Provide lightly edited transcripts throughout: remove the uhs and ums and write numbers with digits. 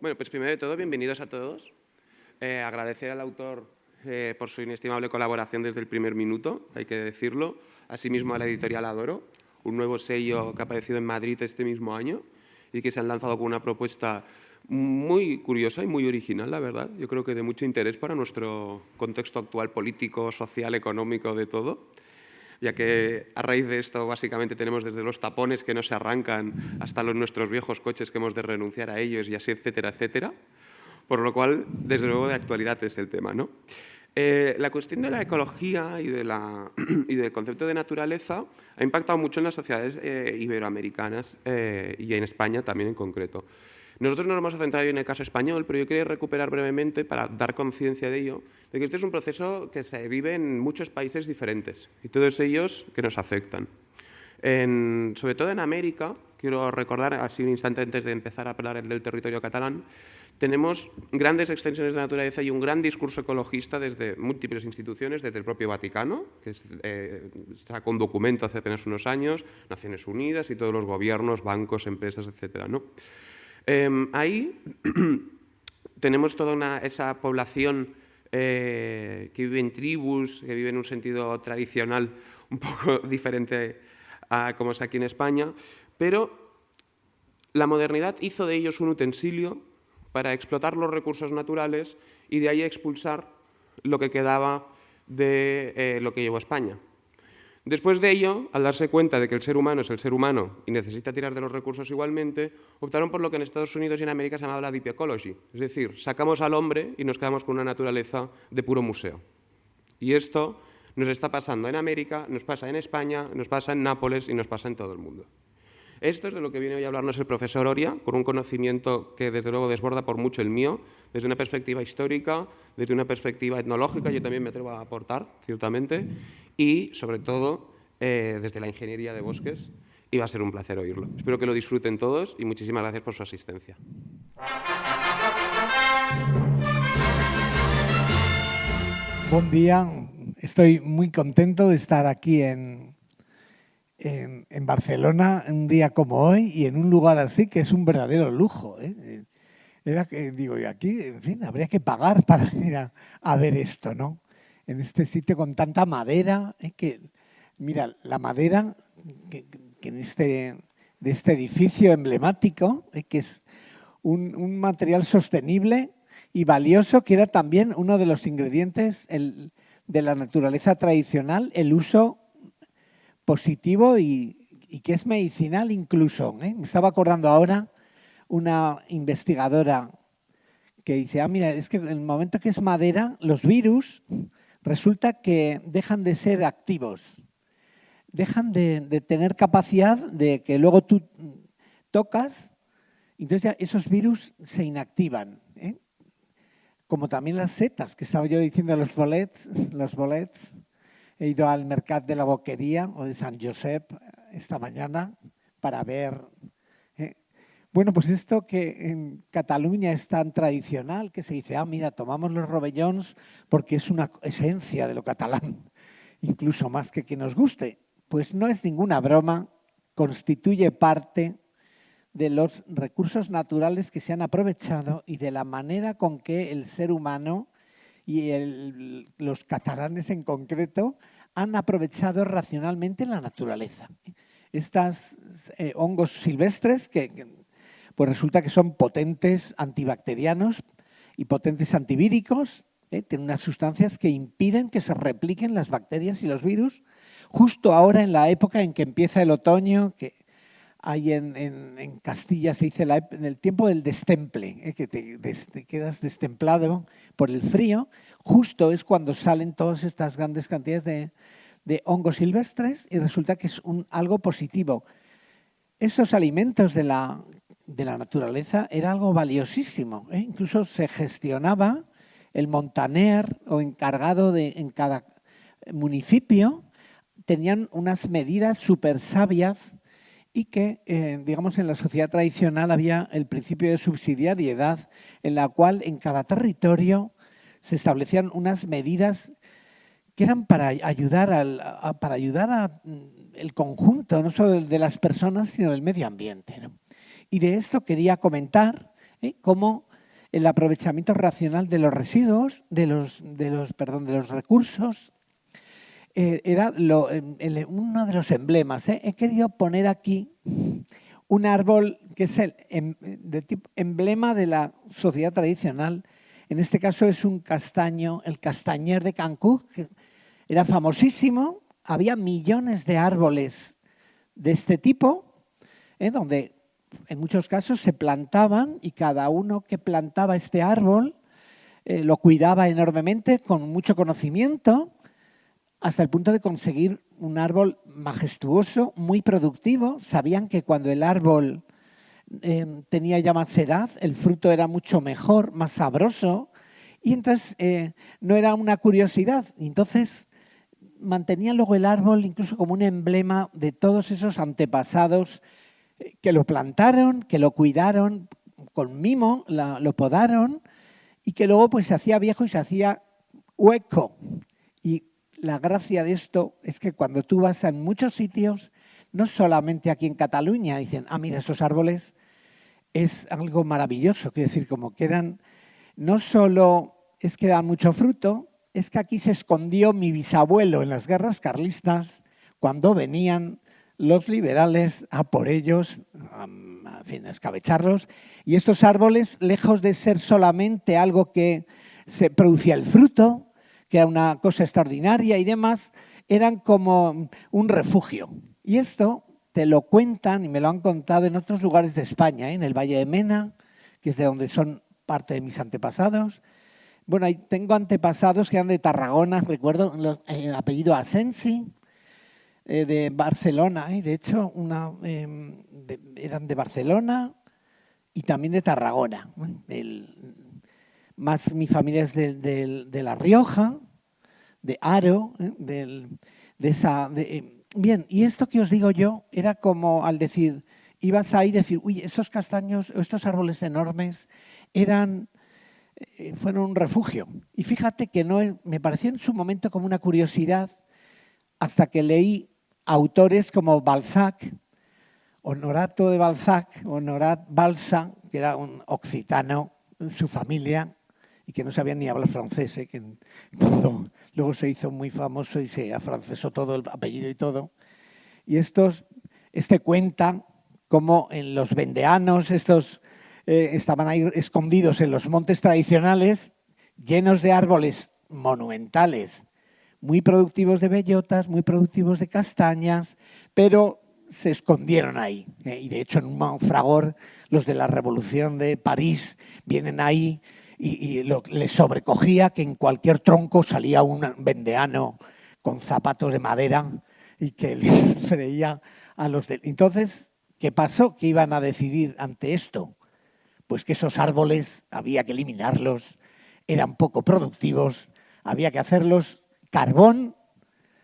Bueno, pues primero de todo, bienvenidos a todos. Agradecer al autor por su inestimable colaboración desde el primer minuto, hay que decirlo. Asimismo a la editorial Adoro, un nuevo sello que ha aparecido en Madrid este mismo año y que se han lanzado con una propuesta muy curiosa y muy original, la verdad. Yo creo que de mucho interés para nuestro contexto actual político, social, económico, de todo, ya que a raíz de esto básicamente tenemos desde los tapones que no se arrancan hasta nuestros viejos coches que hemos de renunciar a ellos y así, etcétera, etcétera. Por lo cual, desde luego, de actualidad es el tema, ¿no? La cuestión de la ecología y del concepto de naturaleza ha impactado mucho en las sociedades iberoamericanas y en España también en concreto. Nosotros nos vamos a centrar hoy en el caso español, pero yo quería recuperar brevemente, para dar conciencia de ello, de que este es un proceso que se vive en muchos países diferentes y todos ellos que nos afectan. Sobre todo en América, quiero recordar, así un instante antes de empezar a hablar del territorio catalán, tenemos grandes extensiones de naturaleza y un gran discurso ecologista desde múltiples instituciones, desde el propio Vaticano, que sacó un documento hace apenas unos años, Naciones Unidas y todos los gobiernos, bancos, empresas, etcétera, ¿no? Ahí tenemos toda esa población que vive en tribus, que vive en un sentido tradicional un poco diferente a como es aquí en España, pero la modernidad hizo de ellos un utensilio para explotar los recursos naturales y de ahí expulsar lo que quedaba de lo que llevó a España. Después de ello, al darse cuenta de que el ser humano es el ser humano y necesita tirar de los recursos igualmente, optaron por lo que en Estados Unidos y en América se llama la deep ecology, es decir, sacamos al hombre y nos quedamos con una naturaleza de puro museo. Y esto nos está pasando en América, nos pasa en España, nos pasa en Nápoles y nos pasa en todo el mundo. Esto es de lo que viene hoy a hablarnos el profesor Oria, con un conocimiento que desde luego desborda por mucho el mío, desde una perspectiva histórica, desde una perspectiva etnológica, yo también me atrevo a aportar, ciertamente, y sobre todo desde la ingeniería de bosques, y va a ser un placer oírlo. Espero que lo disfruten todos y muchísimas gracias por su asistencia. Buen día, estoy muy contento de estar aquí en Barcelona, un día como hoy y en un lugar así que es un verdadero lujo. Era que, digo, y aquí, en fin, habría que pagar para ir a ver esto, ¿no? En este sitio con tanta madera, que, mira, la madera que de este edificio emblemático, que es un material sostenible y valioso, que era también uno de los ingredientes de la naturaleza tradicional, el uso positivo y que es medicinal incluso. Me estaba acordando ahora una investigadora que dice, mira, es que en el momento que es madera, los virus resulta que dejan de ser activos, dejan de tener capacidad de que luego tú tocas, entonces ya esos virus se inactivan. Como también las setas, que estaba yo diciendo, los bolets. He ido al mercat de la Boquería o de Sant Josep esta mañana para ver. Bueno, pues esto que en Cataluña es tan tradicional, que se dice, mira, tomamos los rovellons porque es una esencia de lo catalán, incluso más que nos guste. Pues no es ninguna broma, constituye parte de los recursos naturales que se han aprovechado y de la manera con que el ser humano y los catalanes en concreto han aprovechado racionalmente la naturaleza. Estos hongos silvestres que pues resulta que son potentes antibacterianos y potentes antivíricos, tienen unas sustancias que impiden que se repliquen las bacterias y los virus, justo ahora en la época en que empieza el otoño, que hay en Castilla se dice en el tiempo del destemple, que te quedas destemplado por el frío, justo es cuando salen todas estas grandes cantidades de hongos silvestres y resulta que es algo positivo. Estos alimentos de la naturaleza era algo valiosísimo, incluso se gestionaba el montaner o encargado en cada municipio, tenían unas medidas súper sabias y que, digamos, en la sociedad tradicional había el principio de subsidiariedad en la cual en cada territorio se establecían unas medidas que eran para ayudar a el conjunto, no solo de las personas, sino del medio ambiente, ¿no? Y de esto quería comentar cómo el aprovechamiento racional de los residuos, de los recursos. Era uno de los emblemas. He querido poner aquí un árbol que es el emblema de la sociedad tradicional. En este caso es un castaño, el castañer de Cancún, que era famosísimo. Había millones de árboles de este tipo, donde en muchos casos se plantaban y cada uno que plantaba este árbol lo cuidaba enormemente, con mucho conocimiento, hasta el punto de conseguir un árbol majestuoso, muy productivo. Sabían que cuando el árbol tenía ya más edad, el fruto era mucho mejor, más sabroso, y entonces no era una curiosidad. Entonces mantenían luego el árbol incluso como un emblema de todos esos antepasados que lo plantaron, que lo cuidaron con mimo, lo podaron, y que luego pues se hacía viejo y se hacía hueco. Y la gracia de esto es que cuando tú vas en muchos sitios, no solamente aquí en Cataluña, dicen, mira, estos árboles es algo maravilloso. Quiero decir, como que eran, no solo es que dan mucho fruto, es que aquí se escondió mi bisabuelo en las guerras carlistas cuando venían los liberales a por ellos, en fin, a escabecharlos. Y estos árboles, lejos de ser solamente algo que se producía el fruto, que era una cosa extraordinaria y demás, eran como un refugio. Y esto te lo cuentan y me lo han contado en otros lugares de España, en el Valle de Mena, que es de donde son parte de mis antepasados. Bueno, tengo antepasados que eran de Tarragona, recuerdo el apellido Asensi, de Barcelona, de hecho eran de Barcelona y también de Tarragona. Más mi familia es de La Rioja, de Haro, bien, y esto que os digo yo era como al decir, ibas ahí y decir, uy, estos castaños, estos árboles enormes fueron un refugio. Y fíjate que me pareció en su momento como una curiosidad hasta que leí autores como Balzac, Honorato de Balzac, Honorat Balsa, que era un occitano en su familia y que no sabía ni hablar francés, que luego se hizo muy famoso y se afrancesó todo el apellido y todo. Y cuenta cómo en los vendeanos estaban ahí escondidos en los montes tradicionales, llenos de árboles monumentales, muy productivos de bellotas, muy productivos de castañas, pero se escondieron ahí. Y de hecho en un fragor los de la Revolución de París vienen ahí y les sobrecogía que en cualquier tronco salía un vendeano con zapatos de madera y que les freía a los de... Entonces, ¿qué pasó? ¿Qué iban a decidir ante esto? Pues que esos árboles había que eliminarlos, eran poco productivos, había que hacerlos carbón,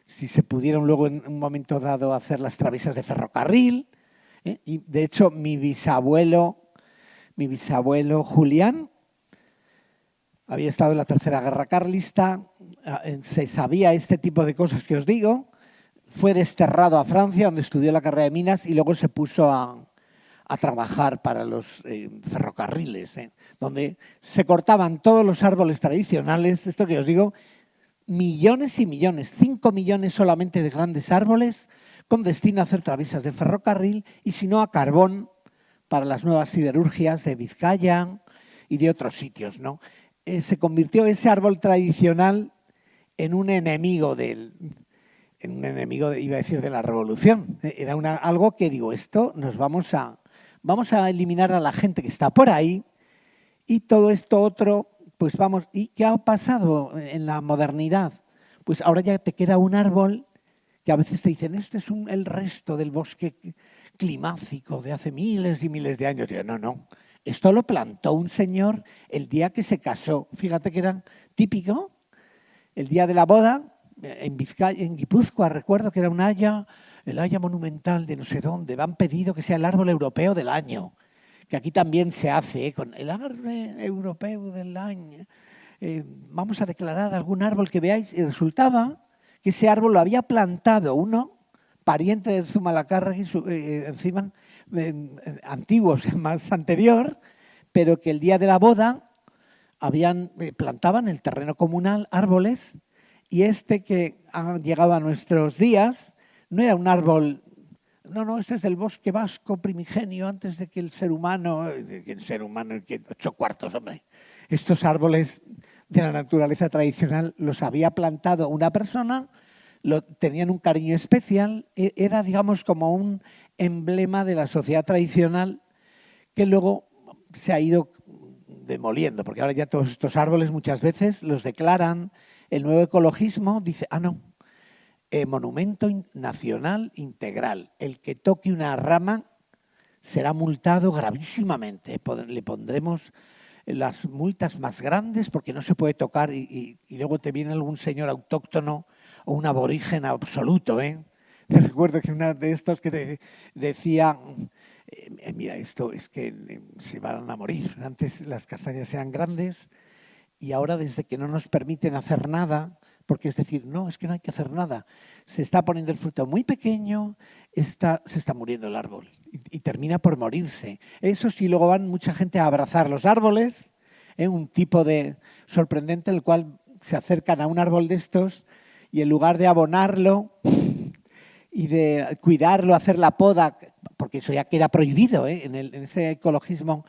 si se pudieron luego en un momento dado hacer las travesas de ferrocarril. Y de hecho mi bisabuelo Julián había estado en la Tercera Guerra Carlista, se sabía este tipo de cosas que os digo, fue desterrado a Francia donde estudió la carrera de minas y luego se puso a trabajar para los ferrocarriles, donde se cortaban todos los árboles tradicionales, esto que os digo, millones y millones, 5 millones solamente de grandes árboles con destino a hacer travesas de ferrocarril y si no a carbón para las nuevas siderurgias de Vizcaya y de otros sitios, ¿no? Se convirtió ese árbol tradicional en un enemigo iba a decir, de la revolución. Era algo que digo, esto vamos a eliminar a la gente que está por ahí y todo esto otro, pues vamos. ¿Y qué ha pasado en la modernidad? Pues ahora ya te queda un árbol que a veces te dicen, este es el resto del bosque climático de hace miles y miles de años. Y yo, no. Esto lo plantó un señor el día que se casó. Fíjate que era típico, el día de la boda, en Vizcaya, en Guipúzcoa, recuerdo que era el haya monumental de no sé dónde. Han pedido que sea el árbol europeo del año, que aquí también se hace, con el árbol europeo del año. Vamos a declarar algún árbol que veáis. Y resultaba que ese árbol lo había plantado uno, pariente de Zumalacárregui, encima antiguo, más anterior, pero que el día de la boda plantaban en el terreno comunal árboles, y este que ha llegado a nuestros días no era un árbol, no, este es del bosque vasco primigenio, antes de que el ser humano, que 8 cuartos, hombre. Estos árboles de la naturaleza tradicional los había plantado una persona, tenían un cariño especial, era, digamos, como un emblema de la sociedad tradicional que luego se ha ido demoliendo, porque ahora ya todos estos árboles muchas veces los declaran. El nuevo ecologismo dice, no, monumento nacional integral. El que toque una rama será multado gravísimamente. Le pondremos las multas más grandes porque no se puede tocar, y luego te viene algún señor autóctono o un aborigen absoluto. Te recuerdo que una de estos que decía, mira, esto es que se van a morir. Antes las castañas eran grandes y ahora, desde que no nos permiten hacer nada, porque es decir, no, es que no hay que hacer nada, se está poniendo el fruto muy pequeño, se está muriendo el árbol y termina por morirse. Eso sí, luego van mucha gente a abrazar los árboles, un tipo de sorprendente, el cual se acercan a un árbol de estos y en lugar de abonarlo y de cuidarlo, hacer la poda, porque eso ya queda prohibido en ese ecologismo,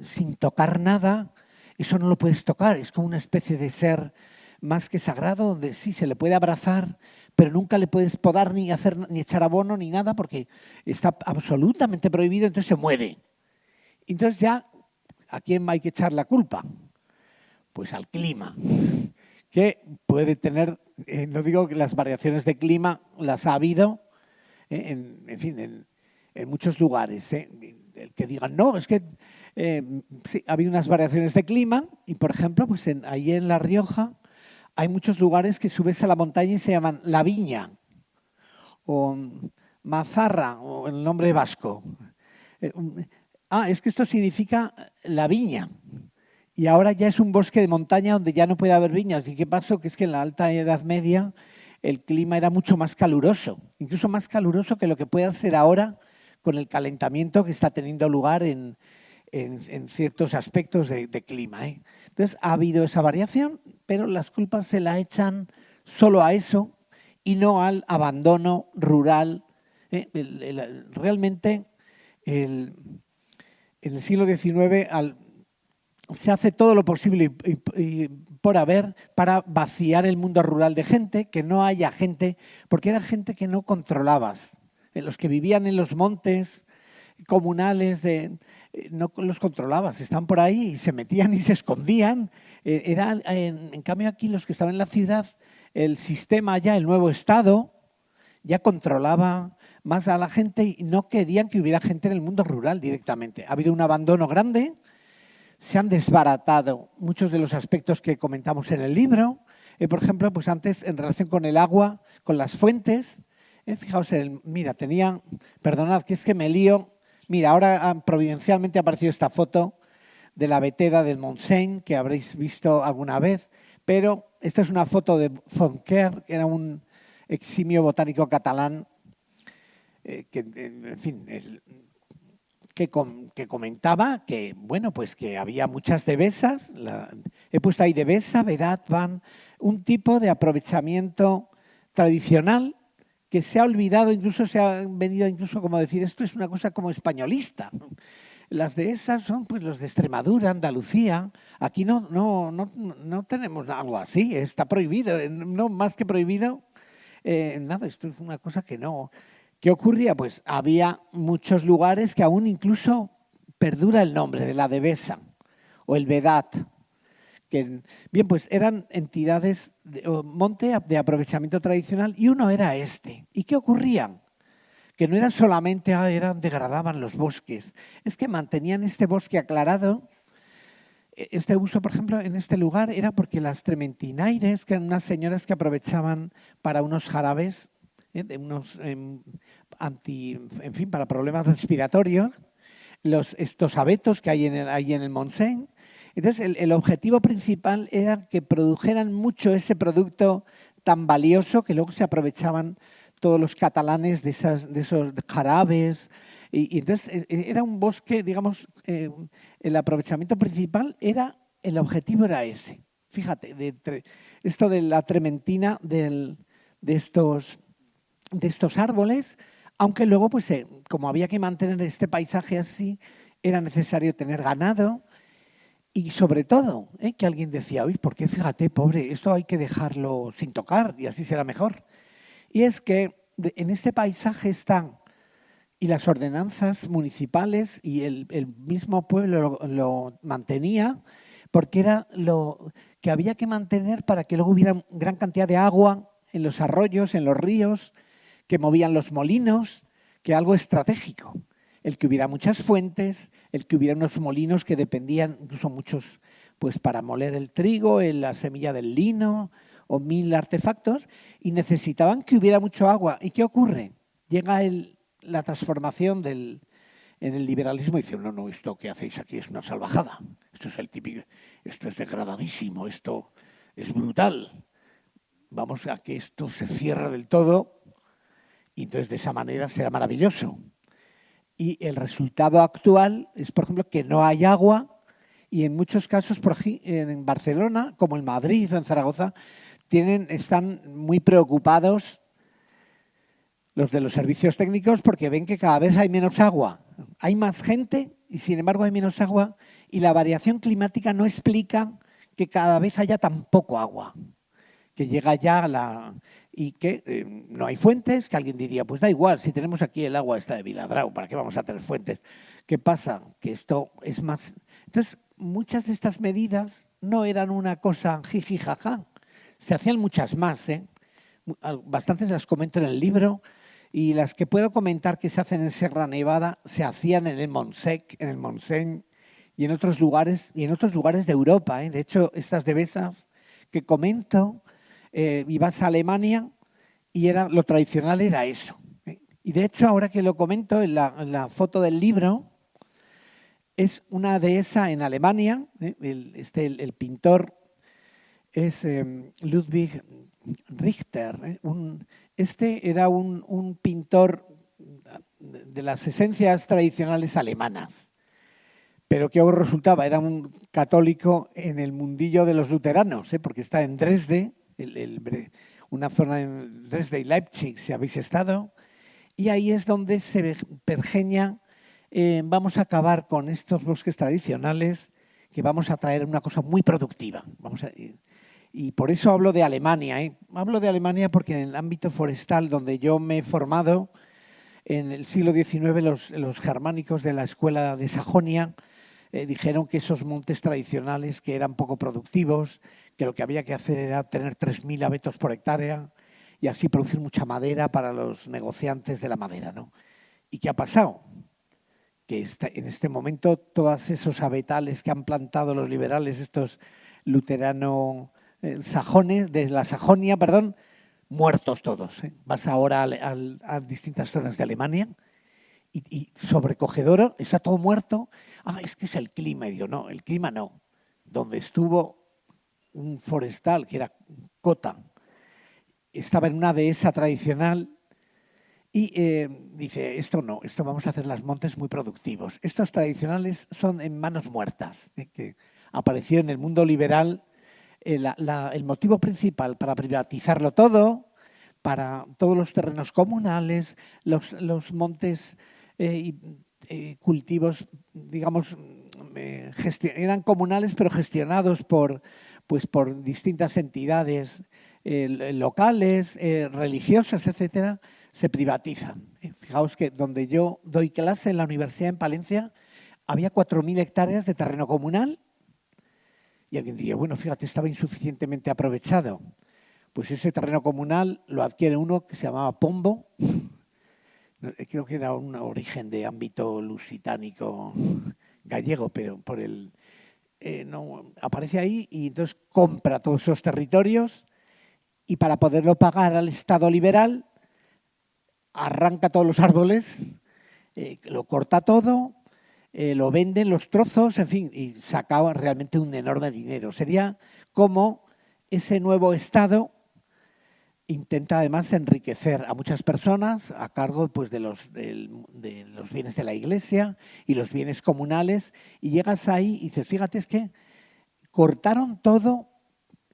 sin tocar nada, eso no lo puedes tocar, es como una especie de ser más que sagrado, donde sí se le puede abrazar, pero nunca le puedes podar ni echar abono ni nada, porque está absolutamente prohibido, entonces se muere. Entonces ya, ¿a quién hay que echar la culpa? Pues al clima, que puede tener, no digo que las variaciones de clima las ha habido, en muchos lugares. El que digan, no, es que sí, ha habido unas variaciones de clima y, por ejemplo, pues ahí en La Rioja hay muchos lugares que subes a la montaña y se llaman La Viña o Mazarra, o el nombre vasco. Es que esto significa la viña. Y ahora ya es un bosque de montaña donde ya no puede haber viñas. ¿Y qué pasó? Que es que en la Alta Edad Media el clima era mucho más caluroso, incluso más caluroso que lo que pueda ser ahora con el calentamiento que está teniendo lugar en ciertos aspectos de clima. Entonces ha habido esa variación, pero las culpas se la echan solo a eso y no al abandono rural. Realmente en el siglo XIX se hace todo lo posible y por haber para vaciar el mundo rural de gente, que no haya gente, porque era gente que no controlabas. Los que vivían en los montes comunales no los controlabas, estaban por ahí y se metían y se escondían. En cambio aquí los que estaban en la ciudad, el sistema ya, el nuevo Estado, ya controlaba más a la gente y no querían que hubiera gente en el mundo rural directamente. Ha habido un abandono grande, se han desbaratado muchos de los aspectos que comentamos en el libro. Por ejemplo, pues antes en relación con el agua, con las fuentes, fijaos, perdonad que es que me lío. Mira, ahora providencialmente ha aparecido esta foto de la veteda del Montseny, que habréis visto alguna vez, pero esta es una foto de Fontquer, que era un eximio botánico catalán, que comentaba que, bueno, pues que había muchas devesas. He puesto ahí devesa, vedat, van, un tipo de aprovechamiento tradicional que se ha olvidado, incluso se ha venido incluso como decir, esto es una cosa como españolista. Las dehesas son pues los de Extremadura, Andalucía. Aquí no tenemos algo así, está prohibido, no más que prohibido. Nada, esto es una cosa que no. ¿Qué ocurría? Pues había muchos lugares que aún incluso perdura el nombre de la devesa o el vedat. Bien, pues eran entidades monte de aprovechamiento tradicional y uno era este. ¿Y qué ocurría? Que no era solamente degradaban los bosques, es que mantenían este bosque aclarado. Este uso, por ejemplo, en este lugar era porque las trementinaires, que eran unas señoras que aprovechaban para unos jarabes, para problemas respiratorios, estos abetos que hay ahí en el Montseny. Entonces, el objetivo principal era que produjeran mucho ese producto tan valioso que luego se aprovechaban todos los catalanes de esos jarabes. Y entonces era un bosque, digamos, el aprovechamiento principal era el objetivo era ese. Fíjate, esto de la trementina de estos árboles, aunque luego, pues, como había que mantener este paisaje así, era necesario tener ganado y sobre todo, que alguien decía, uy, ¿por qué? Fíjate, pobre, esto hay que dejarlo sin tocar y así será mejor. Y es que en este paisaje están y las ordenanzas municipales y el mismo pueblo lo mantenía porque era lo que había que mantener para que luego hubiera gran cantidad de agua en los arroyos, en los ríos, que movían los molinos, que algo estratégico. El que hubiera muchas fuentes, el que hubiera unos molinos que dependían, incluso muchos, pues para moler el trigo, la semilla del lino o 1000 artefactos, y necesitaban que hubiera mucho agua. ¿Y qué ocurre? Llega la transformación en el liberalismo y dice, no, esto que hacéis aquí es una salvajada, esto es el típico, esto es degradadísimo, esto es brutal, vamos a que esto se cierre del todo y entonces de esa manera será maravilloso. Y el resultado actual es, por ejemplo, que no hay agua y en muchos casos, por aquí, en Barcelona, como en Madrid o en Zaragoza, están muy preocupados los de los servicios técnicos porque ven que cada vez hay menos agua. Hay más gente y sin embargo hay menos agua y la variación climática no explica que cada vez haya tan poco agua, que llega ya y que no hay fuentes, que alguien diría, pues da igual, si tenemos aquí el agua esta de Viladrau, ¿para qué vamos a tener fuentes? ¿Qué pasa? Que esto es más... Entonces, muchas de estas medidas no eran una cosa jiji jaja, se hacían muchas más, bastantes las comento en el libro, y las que puedo comentar que se hacen en Sierra Nevada se hacían en el Montsec, en el Montseny y en otros lugares de Europa. De hecho, estas devesas que comento, ibas a Alemania y lo tradicional era eso. Y de hecho, ahora que lo comento, en la foto del libro, es una dehesa en Alemania. El pintor es Ludwig Richter. Este era un pintor de las esencias tradicionales alemanas, pero que ahora resultaba, era un católico en el mundillo de los luteranos, porque está en Dresde, una zona en Dresde y Leipzig, si habéis estado, y ahí es donde se pergeña, vamos a acabar con estos bosques tradicionales, que vamos a traer una cosa muy productiva. Y por eso hablo de Alemania. Hablo de Alemania porque en el ámbito forestal, donde yo me he formado, en el siglo XIX los germánicos de la escuela de Sajonia dijeron que esos montes tradicionales que eran poco productivos, que lo que había que hacer era tener 3000 abetos por hectárea y así producir mucha madera para los negociantes de la madera, ¿no? ¿Y qué ha pasado? Que en este momento todos esos abetales que han plantado los liberales, estos luteranos sajones, de la Sajonia, perdón, muertos todos. Vas ahora a distintas zonas de Alemania y sobrecogedor, está todo muerto. Es que es el clima. Y digo, no, el clima no. Donde estuvo un forestal, que era Cota, estaba en una dehesa tradicional y dice, esto no, esto vamos a hacer los montes muy productivos. Estos tradicionales son en manos muertas, que apareció en el mundo liberal. El motivo principal para privatizarlo todo, para todos los terrenos comunales, los montes y cultivos, digamos, eran comunales pero gestionados por distintas entidades locales, religiosas, etcétera, se privatizan. Fijaos que donde yo doy clase en la universidad en Palencia había 4000 hectáreas de terreno comunal. Y alguien diría, bueno, fíjate, estaba insuficientemente aprovechado. Pues ese terreno comunal lo adquiere uno que se llamaba Pombo. Creo que era un origen de ámbito lusitánico gallego, pero no, aparece ahí y entonces compra todos esos territorios y para poderlo pagar al Estado liberal arranca todos los árboles, lo corta todo, lo venden los trozos, en fin, y sacaba realmente un enorme dinero. Sería como ese nuevo Estado intenta además enriquecer a muchas personas a cargo pues, de los bienes de la Iglesia y los bienes comunales, y llegas ahí y dices, fíjate, es que cortaron todo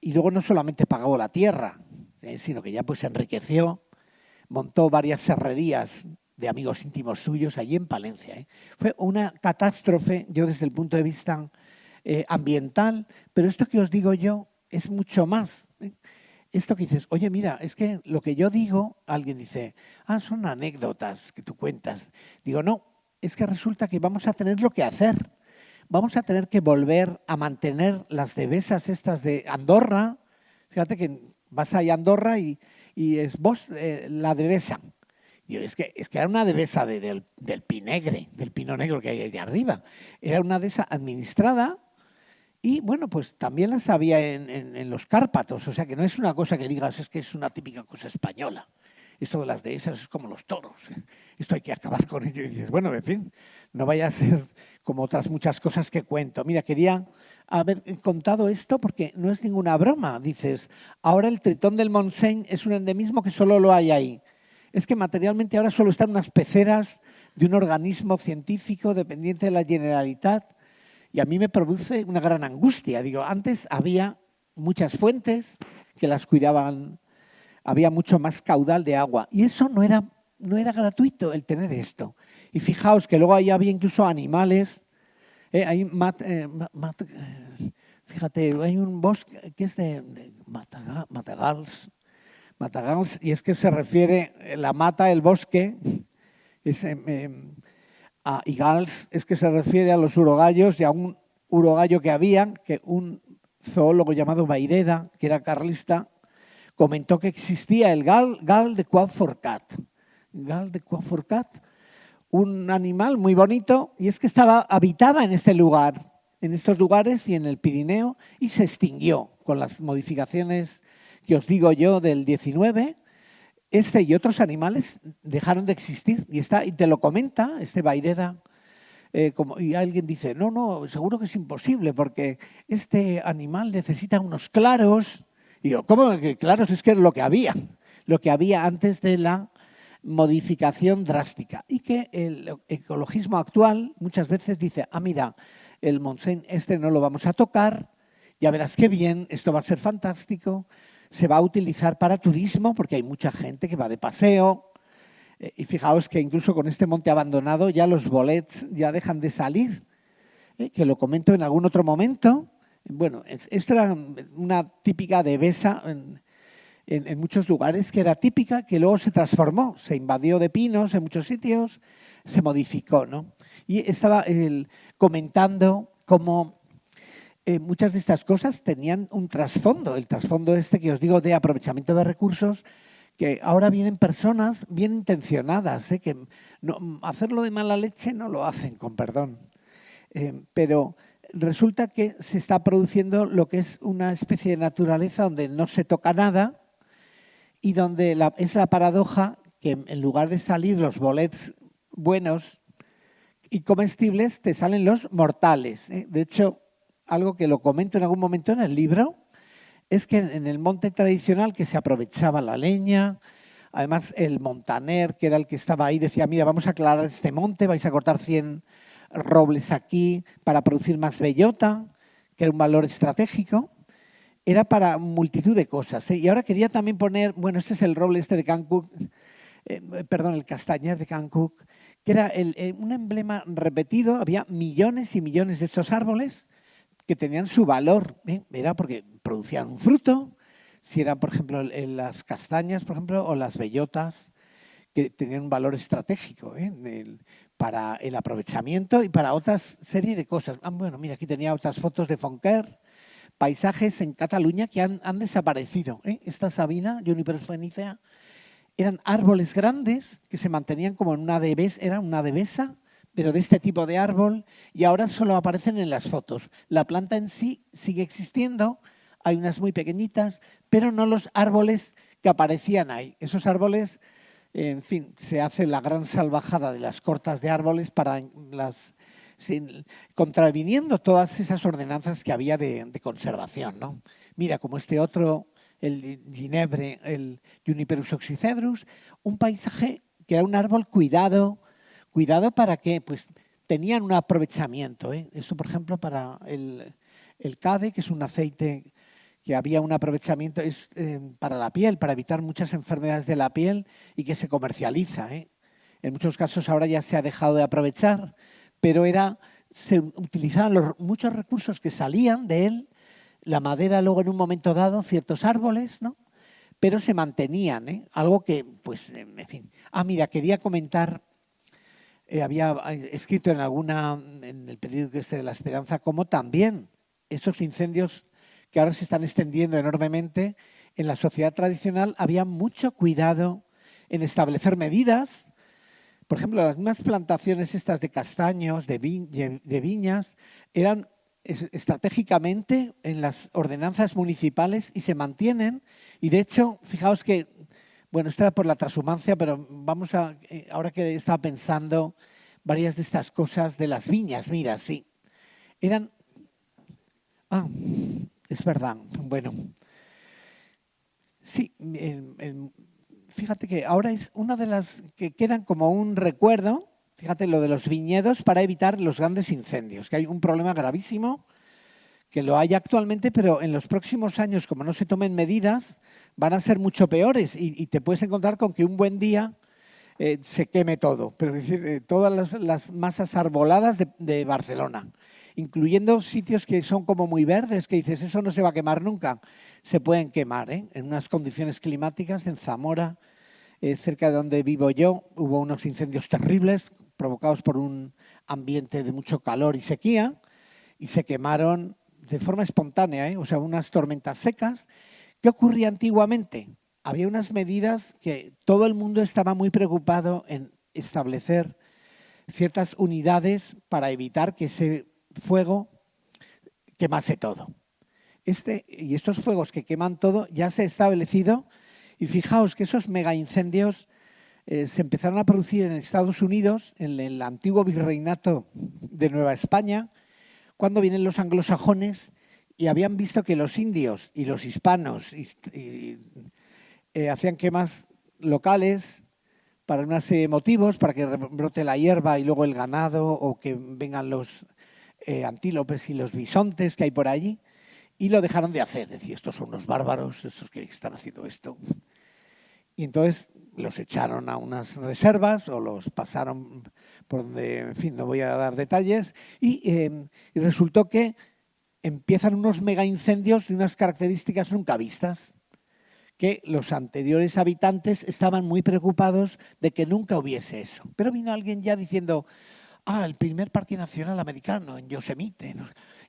y luego no solamente pagó la tierra, sino que ya pues se enriqueció, montó varias serrerías de amigos íntimos suyos allí en Palencia. Fue una catástrofe, yo desde el punto de vista ambiental, pero esto que os digo yo es mucho más. Esto que dices, oye, mira, es que lo que yo digo, alguien dice, son anécdotas que tú cuentas. Digo, no, es que resulta que vamos a tener lo que hacer. Vamos a tener que volver a mantener las devesas estas de Andorra. Fíjate que vas ahí a Andorra y es vos la devesa. Y es que era una devesa del pinegre, del pino negro que hay ahí arriba. Era una dehesa administrada y, bueno, pues también las había en los Cárpatos. O sea, que no es una cosa que digas, es que es una típica cosa española. Esto de las dehesas es como los toros. Esto hay que acabar con ello. Y dices, bueno, en fin, no vaya a ser como otras muchas cosas que cuento. Mira, quería haber contado esto porque no es ninguna broma. Dices, ahora el tritón del Montseny es un endemismo que solo lo hay ahí. Es que materialmente ahora solo están unas peceras de un organismo científico dependiente de la Generalitat y a mí me produce una gran angustia. Digo, antes había muchas fuentes que las cuidaban, había mucho más caudal de agua y eso no era gratuito el tener esto. Y fijaos que luego ahí había incluso animales. Fíjate, hay un bosque que es de Matagals, y es que se refiere, la mata, el bosque, y gals es que se refiere a los urogallos y a un urogallo que había, que un zoólogo llamado Vayreda, que era carlista, comentó que existía el gal de Quatforcat. Gal de Quatforcat, un animal muy bonito, y es que habitaba en este lugar, en estos lugares y en el Pirineo, y se extinguió con las modificaciones que os digo yo del 19. Este y otros animales dejaron de existir y te lo comenta este Vayreda. Y alguien dice, no, seguro que es imposible porque este animal necesita unos claros. Y digo, ¿cómo que claros? Es que es lo que había antes de la modificación drástica. Y que el ecologismo actual muchas veces dice, mira, el Montseny no lo vamos a tocar, ya verás qué bien, esto va a ser fantástico, se va a utilizar para turismo porque hay mucha gente que va de paseo. Y fijaos que incluso con este monte abandonado ya los bolets ya dejan de salir, que lo comento en algún otro momento. Bueno, esto era una típica devesa en muchos lugares, que era típica, que luego se transformó, se invadió de pinos en muchos sitios, se modificó, ¿no? Y estaba comentando cómo muchas de estas cosas tenían un trasfondo, el trasfondo este que os digo de aprovechamiento de recursos, que ahora vienen personas bien intencionadas, que hacerlo de mala leche no lo hacen, con perdón. Pero resulta que se está produciendo lo que es una especie de naturaleza donde no se toca nada y donde es la paradoja que en lugar de salir los bolets buenos y comestibles, te salen los mortales. De hecho, algo que lo comento en algún momento en el libro, es que en el monte tradicional que se aprovechaba la leña, además el montaner, que era el que estaba ahí, decía, mira, vamos a aclarar este monte, vais a cortar 100 robles aquí para producir más bellota, que era un valor estratégico, era para multitud de cosas. Y ahora quería también poner, bueno, este es el roble de Cancuc, el castañer de Cancuc, que era un emblema repetido, había millones y millones de estos árboles, que tenían su valor, era porque producían un fruto, si eran, por ejemplo, las castañas, por ejemplo, o las bellotas, que tenían un valor estratégico para el aprovechamiento y para otra serie de cosas. Bueno, mira, aquí tenía otras fotos de Fonquer, paisajes en Cataluña que han desaparecido. Esta Sabina, Juniper fenicea, eran árboles grandes que se mantenían como en una devesa, era una devesa, pero de este tipo de árbol, y ahora solo aparecen en las fotos. La planta en sí sigue existiendo, hay unas muy pequeñitas, pero no los árboles que aparecían ahí. Esos árboles, en fin, se hace la gran salvajada de las cortas de árboles para contraviniendo todas esas ordenanzas que había de conservación, ¿no? Mira, como este otro, el ginebre, el Juniperus oxycedrus, un paisaje que era un árbol cuidado para que pues tenían un aprovechamiento. Esto, por ejemplo, para El CADE, que es un aceite que había un aprovechamiento para la piel, para evitar muchas enfermedades de la piel y que se comercializa. En muchos casos ahora ya se ha dejado de aprovechar, pero se utilizaban muchos recursos que salían de él, la madera luego en un momento dado, ciertos árboles, ¿no? Pero se mantenían, algo que, pues, en fin. Mira, quería comentar, había escrito en el periódico de La Esperanza, cómo también estos incendios que ahora se están extendiendo enormemente, en la sociedad tradicional había mucho cuidado en establecer medidas. Por ejemplo, las mismas plantaciones estas de castaños, de viñas, eran estratégicamente en las ordenanzas municipales y se mantienen. Y de hecho, fijaos que, bueno, esto era por la transhumancia, pero ahora que estaba pensando varias de estas cosas de las viñas, mira, sí, eran... es verdad, bueno. Sí, fíjate que ahora es una de las que quedan como un recuerdo, fíjate, lo de los viñedos para evitar los grandes incendios, que hay un problema gravísimo, que lo hay actualmente, pero en los próximos años, como no se tomen medidas, van a ser mucho peores y te puedes encontrar con que un buen día se queme todo, pero es decir, todas las masas arboladas de Barcelona, incluyendo sitios que son como muy verdes, que dices, eso no se va a quemar nunca, se pueden quemar, en unas condiciones climáticas. En Zamora, cerca de donde vivo yo, hubo unos incendios terribles provocados por un ambiente de mucho calor y sequía y se quemaron de forma espontánea, o sea, unas tormentas secas. ¿Qué ocurría antiguamente? Había unas medidas que todo el mundo estaba muy preocupado en establecer ciertas unidades para evitar que ese fuego quemase todo. Y estos fuegos que queman todo ya se ha establecido, y fijaos que esos mega incendios se empezaron a producir en Estados Unidos, en el antiguo virreinato de Nueva España, cuando vienen los anglosajones y habían visto que los indios y los hispanos hacían quemas locales para una serie de motivos, para que brote la hierba y luego el ganado, o que vengan los antílopes y los bisontes que hay por allí, y lo dejaron de hacer. Es decir, estos son unos bárbaros, estos que están haciendo esto. Y entonces los echaron a unas reservas o los pasaron por donde, en fin, no voy a dar detalles, y resultó que empiezan unos mega incendios de unas características nunca vistas, que los anteriores habitantes estaban muy preocupados de que nunca hubiese eso. Pero vino alguien ya diciendo, el primer parque nacional americano en Yosemite,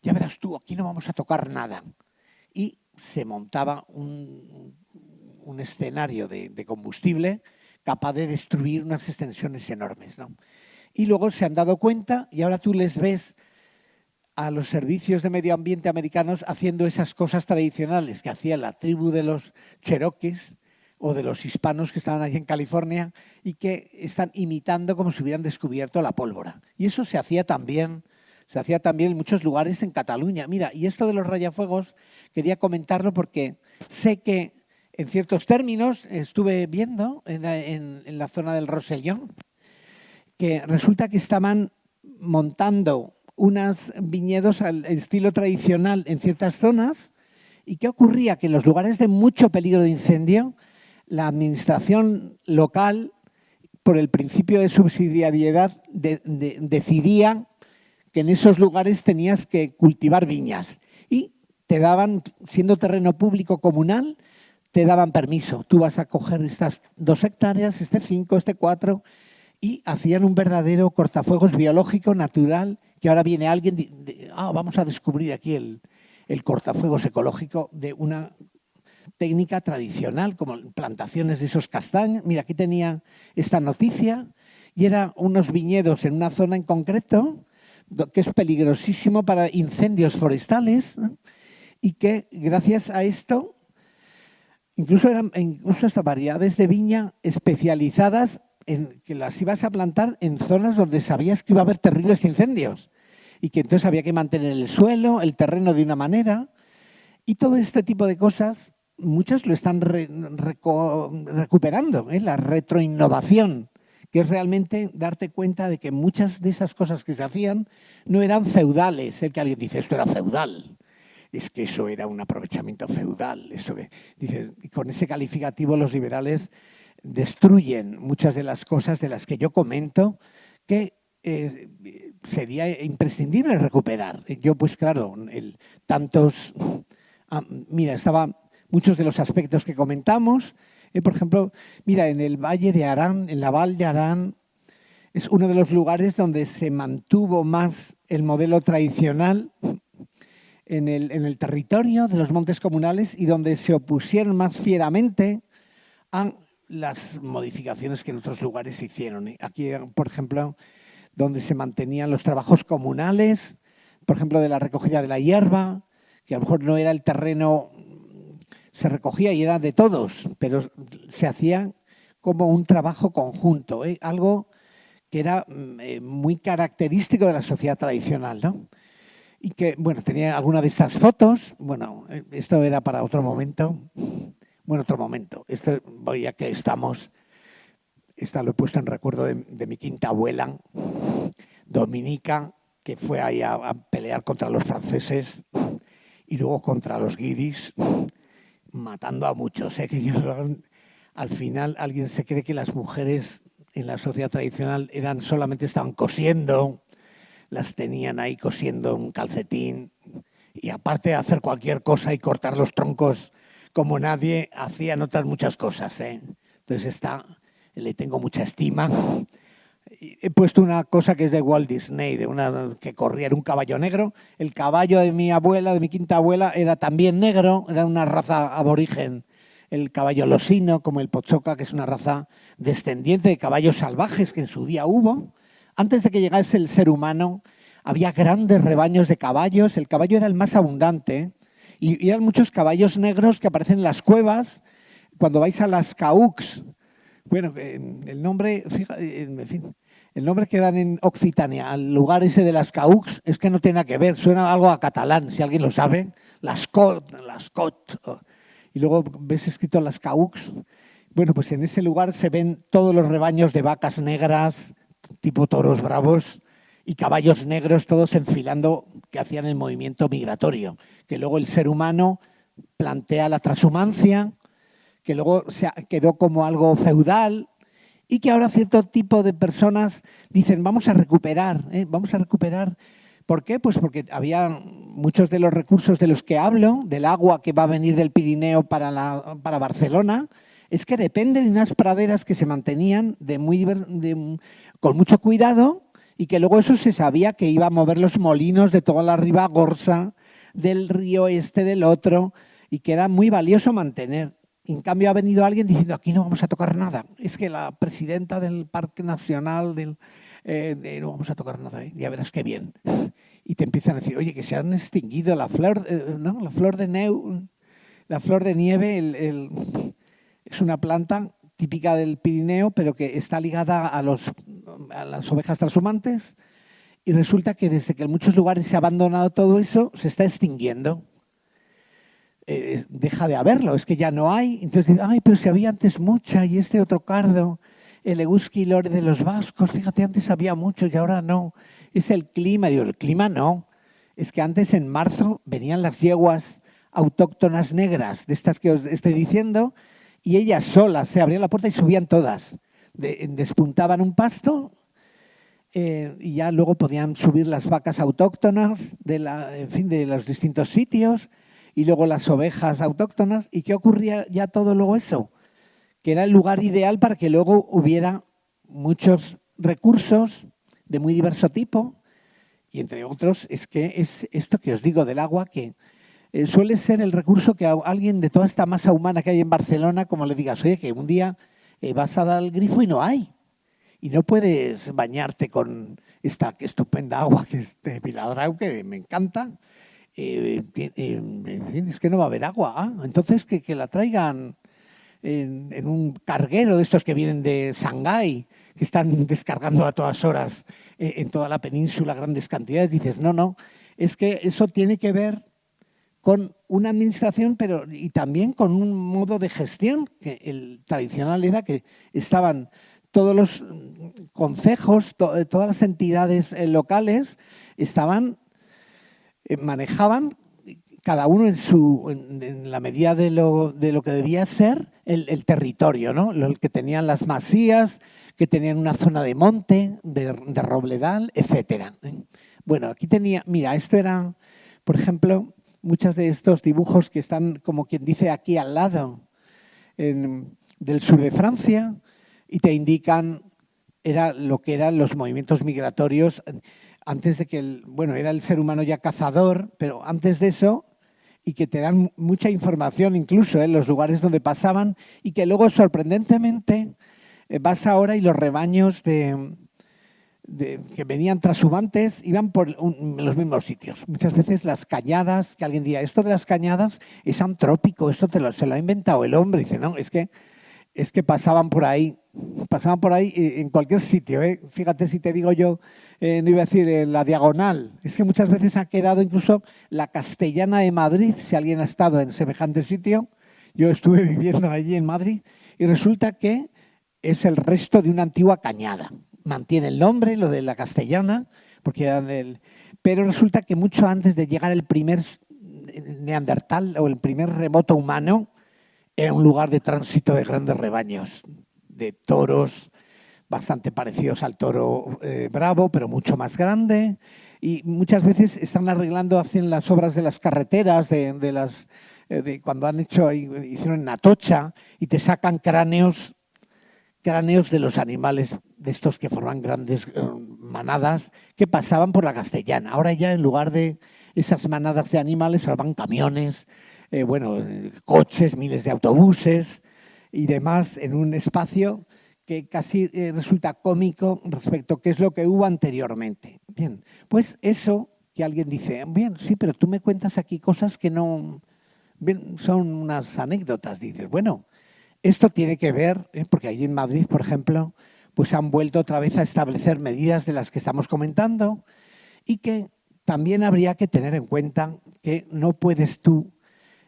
ya verás tú, aquí no vamos a tocar nada. Y se montaba un escenario de combustible capaz de destruir unas extensiones enormes, ¿no? Y luego se han dado cuenta, y ahora tú les ves a los servicios de medio ambiente americanos haciendo esas cosas tradicionales que hacía la tribu de los cherokees o de los hispanos que estaban allí en California, y que están imitando como si hubieran descubierto la pólvora. Y eso se hacía también en muchos lugares en Cataluña. Mira, y esto de los rayafuegos quería comentarlo porque sé que en ciertos términos estuve viendo en la zona del Rosellón, que resulta que estaban montando unos viñedos al estilo tradicional en ciertas zonas. ¿Y qué ocurría? Que en los lugares de mucho peligro de incendio, la administración local, por el principio de subsidiariedad, decidía que en esos lugares tenías que cultivar viñas. Y te daban, siendo terreno público comunal, te daban permiso. Tú vas a coger estas 2 hectáreas, 5, 4, y hacían un verdadero cortafuegos biológico, natural, que ahora viene alguien, vamos a descubrir aquí el cortafuegos ecológico de una técnica tradicional, como plantaciones de esos castaños. Mira, aquí tenía esta noticia, y eran unos viñedos en una zona en concreto, que es peligrosísimo para incendios forestales, ¿no? Y que gracias a esto, incluso estas variedades de viña especializadas en que las ibas a plantar en zonas donde sabías que iba a haber terribles incendios, y que entonces había que mantener el suelo, el terreno de una manera, y todo este tipo de cosas, muchos lo están recuperando, la retroinnovación, que es realmente darte cuenta de que muchas de esas cosas que se hacían no eran feudales. Que alguien dice, esto era feudal. es que eso era un aprovechamiento feudal. Dice, y con ese calificativo los liberales destruyen muchas de las cosas de las que yo comento que sería imprescindible recuperar. Yo, pues claro, mira, muchos de los aspectos que comentamos. Por ejemplo, mira, en el Valle de Arán, en la Val de Arán, es uno de los lugares donde se mantuvo más el modelo tradicional en el territorio de los montes comunales y donde se opusieron más fieramente a las modificaciones que en otros lugares se hicieron. Aquí, por ejemplo, donde se mantenían los trabajos comunales, por ejemplo, de la recogida de la hierba, que a lo mejor no era el terreno, se recogía y era de todos, pero se hacía como un trabajo conjunto, algo que era muy característico de la sociedad tradicional, ¿no? Y que, bueno, tenía alguna de estas fotos. Bueno, esto era para otro momento. Bueno, otro momento. Esto, ya que estamos, esta lo he puesto en recuerdo de mi quinta abuela, Dominica, que fue ahí a pelear contra los franceses y luego contra los guiris, matando a muchos. Que al final alguien se cree que las mujeres en la sociedad tradicional solamente estaban cosiendo, las tenían ahí cosiendo un calcetín y aparte de hacer cualquier cosa y cortar los troncos como nadie, hacían otras muchas cosas. Entonces le tengo mucha estima. He puesto una cosa que es de Walt Disney, que corría, era un caballo negro. El caballo de mi abuela, de mi quinta abuela, era también negro, era una raza aborigen. El caballo losino, como el pochoca, que es una raza descendiente de caballos salvajes que en su día hubo. Antes de que llegase el ser humano, había grandes rebaños de caballos. El caballo era el más abundante y eran muchos caballos negros que aparecen en las cuevas. Cuando vais a las Caux, bueno, el nombre, fíjate, en fin, el nombre que dan en Occitania al lugar ese de las Caux es que no tiene nada que ver, suena algo a catalán, si alguien lo sabe. Las Cot. Y luego ves escrito las Caux. Bueno, pues en ese lugar se ven todos los rebaños de vacas negras, tipo toros bravos, y caballos negros, todos enfilando, que hacían el movimiento migratorio. Que luego el ser humano plantea la transhumancia, que luego quedó como algo feudal, y que ahora cierto tipo de personas dicen, vamos a recuperar. ¿Por qué? Pues porque había muchos de los recursos de los que hablo, del agua que va a venir del Pirineo para Barcelona, es que dependen de unas praderas que se mantenían con mucho cuidado y que luego eso se sabía que iba a mover los molinos de toda la Ribagorza, del río este, del otro, y que era muy valioso mantener. En cambio ha venido alguien diciendo, aquí no vamos a tocar nada. Es que la presidenta del Parque Nacional no vamos a tocar nada, ya verás qué bien. Y te empiezan a decir, oye, que se han extinguido la flor de nieve, es una planta típica del Pirineo, pero que está ligada a las ovejas transhumantes, y resulta que desde que en muchos lugares se ha abandonado todo eso, se está extinguiendo. Deja de haberlo, es que ya no hay. Entonces dicen, ay, pero si había antes mucha, y este otro cardo, el Eguski lore de los vascos, fíjate, antes había mucho y ahora no. Es el clima. Digo, el clima no. Es que antes en marzo venían las yeguas autóctonas negras, de estas que os estoy diciendo, y ellas solas se abrían la puerta y subían todas. Despuntaban un pasto y ya luego podían subir las vacas autóctonas de los distintos sitios, y luego las ovejas autóctonas. ¿Y qué ocurría ya todo luego eso? Que era el lugar ideal para que luego hubiera muchos recursos de muy diverso tipo, y entre otros es que es esto que os digo del agua, que suele ser el recurso que a alguien de toda esta masa humana que hay en Barcelona, como le digas, oye, que un día vas a dar el grifo y no hay, y no puedes bañarte con esta estupenda agua que es de Viladrau, que me encanta. En fin, es que no va a haber agua. Entonces que la traigan en un carguero de estos que vienen de Shanghái, que están descargando a todas horas en toda la península grandes cantidades. Dices, no, es que eso tiene que ver con una administración, y también con un modo de gestión, que el tradicional era que estaban todos los concejos, todas las entidades locales manejaban cada uno en la medida de lo que debía ser el territorio, ¿no? El que tenían las masías, que tenían una zona de monte, de robledal, etcétera. Bueno, aquí tenía, mira, esto era, por ejemplo, muchos de estos dibujos que están, como quien dice, aquí al lado del sur de Francia, y te indican era lo que eran los movimientos migratorios antes de que, era el ser humano ya cazador, pero antes de eso, y que te dan mucha información incluso en los lugares donde pasaban, y que luego, sorprendentemente, vas ahora y los rebaños que venían trashumantes iban por los mismos sitios. Muchas veces las cañadas, que alguien diga, esto de las cañadas es antrópico, esto se lo ha inventado el hombre. Dice, no, es que pasaban por ahí en cualquier sitio. Fíjate si te digo yo, no iba a decir en la Diagonal, es que muchas veces ha quedado incluso la Castellana de Madrid, si alguien ha estado en semejante sitio. Yo estuve viviendo allí en Madrid y resulta que es el resto de una antigua cañada. Mantiene el nombre, lo de la Castellana, pero resulta que mucho antes de llegar el primer neandertal o el primer remoto humano, era un lugar de tránsito de grandes rebaños, de toros bastante parecidos al toro bravo, pero mucho más grande. Y muchas veces están arreglando, hacen las obras de las carreteras, de cuando hicieron en Atocha, y te sacan cráneos de los animales de estos que forman grandes manadas que pasaban por la Castellana. Ahora ya en lugar de esas manadas de animales van camiones, coches, miles de autobuses y demás en un espacio que casi resulta cómico respecto a qué es lo que hubo anteriormente. Bien, pues eso que alguien dice, bien, sí, pero tú me cuentas aquí cosas que no, bien, son unas anécdotas. Dices, bueno, esto tiene que ver, porque allí en Madrid, por ejemplo, pues han vuelto otra vez a establecer medidas de las que estamos comentando, y que también habría que tener en cuenta que no puedes tú,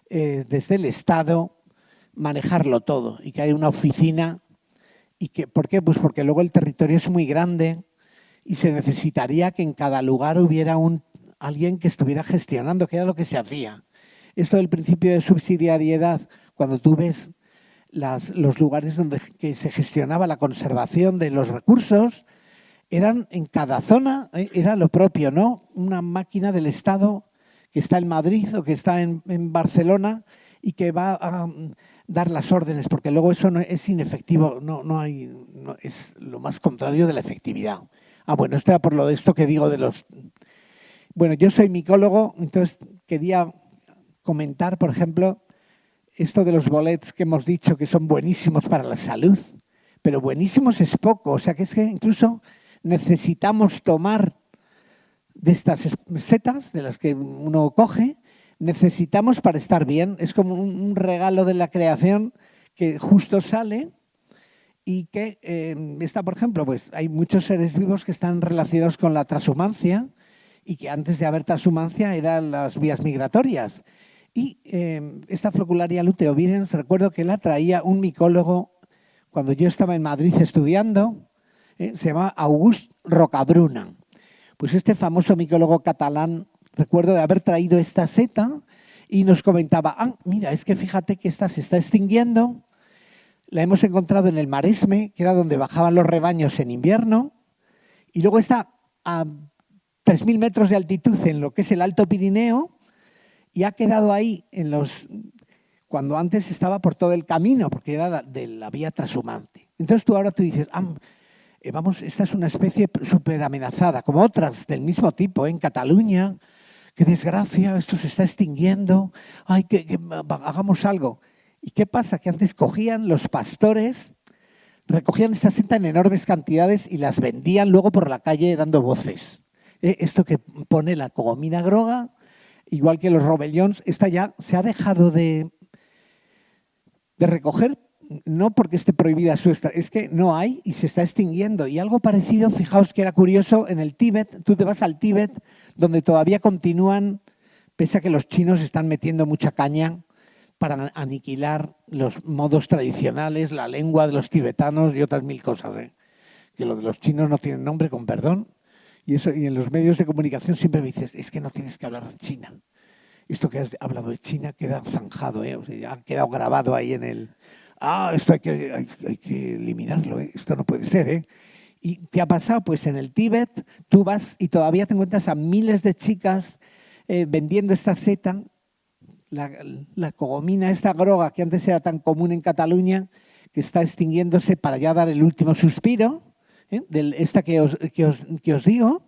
desde el Estado, manejarlo todo, y que hay una oficina. ¿Por qué? Pues porque luego el territorio es muy grande y se necesitaría que en cada lugar hubiera alguien que estuviera gestionando, que era lo que se hacía. Esto del principio de subsidiariedad, cuando tú ves los lugares que se gestionaba la conservación de los recursos, eran en cada zona, era lo propio, ¿no? Una máquina del Estado que está en Madrid o que está en Barcelona y que va a dar las órdenes, porque luego eso no es inefectivo, no es lo más contrario de la efectividad. Bueno, esto era por lo de esto que digo de los... Bueno, yo soy micólogo, entonces quería comentar, por ejemplo, esto de los bolets que hemos dicho que son buenísimos para la salud, pero buenísimos es poco, o sea que es que incluso necesitamos tomar de estas setas de las que uno coge, necesitamos para estar bien. Es como un regalo de la creación que justo sale y que está, por ejemplo, pues hay muchos seres vivos que están relacionados con la transhumancia y que antes de haber transhumancia eran las vías migratorias. Y esta Flocularia luteovirens, recuerdo que la traía un micólogo cuando yo estaba en Madrid estudiando, se llama August Rocabruna. Pues este famoso micólogo catalán, recuerdo de haber traído esta seta y nos comentaba, mira, es que fíjate que esta se está extinguiendo, la hemos encontrado en el Maresme, que era donde bajaban los rebaños en invierno, y luego está a 3.000 metros de altitud en lo que es el Alto Pirineo, y ha quedado ahí cuando antes estaba por todo el camino, porque era de la vía trashumante. Entonces tú dices, vamos, esta es una especie súper amenazada, como otras del mismo tipo, en Cataluña, qué desgracia, esto se está extinguiendo, que hagamos algo. ¿Y qué pasa? Que antes cogían los pastores, recogían esta seta en enormes cantidades y las vendían luego por la calle dando voces. Esto que pone la cogomina groga, igual que los robellones, esta ya se ha dejado de recoger, no porque esté prohibida es que no hay y se está extinguiendo. Y algo parecido, fijaos que era curioso, en el Tíbet, tú te vas al Tíbet, donde todavía continúan, pese a que los chinos están metiendo mucha caña para aniquilar los modos tradicionales, la lengua de los tibetanos y otras mil cosas. Que lo de los chinos no tiene nombre, con perdón. Y en los medios de comunicación siempre me dices, es que no tienes que hablar de China. esto que has hablado de China queda zanjado, o sea, ya ha quedado grabado ahí en el... Esto hay que eliminarlo, esto no puede ser, ¿eh? ¿Y qué ha pasado? Pues en el Tíbet tú vas y todavía te encuentras a miles de chicas vendiendo esta seta, la cogomina, esta groga que antes era tan común en Cataluña, que está extinguiéndose para ya dar el último suspiro, esta que os digo,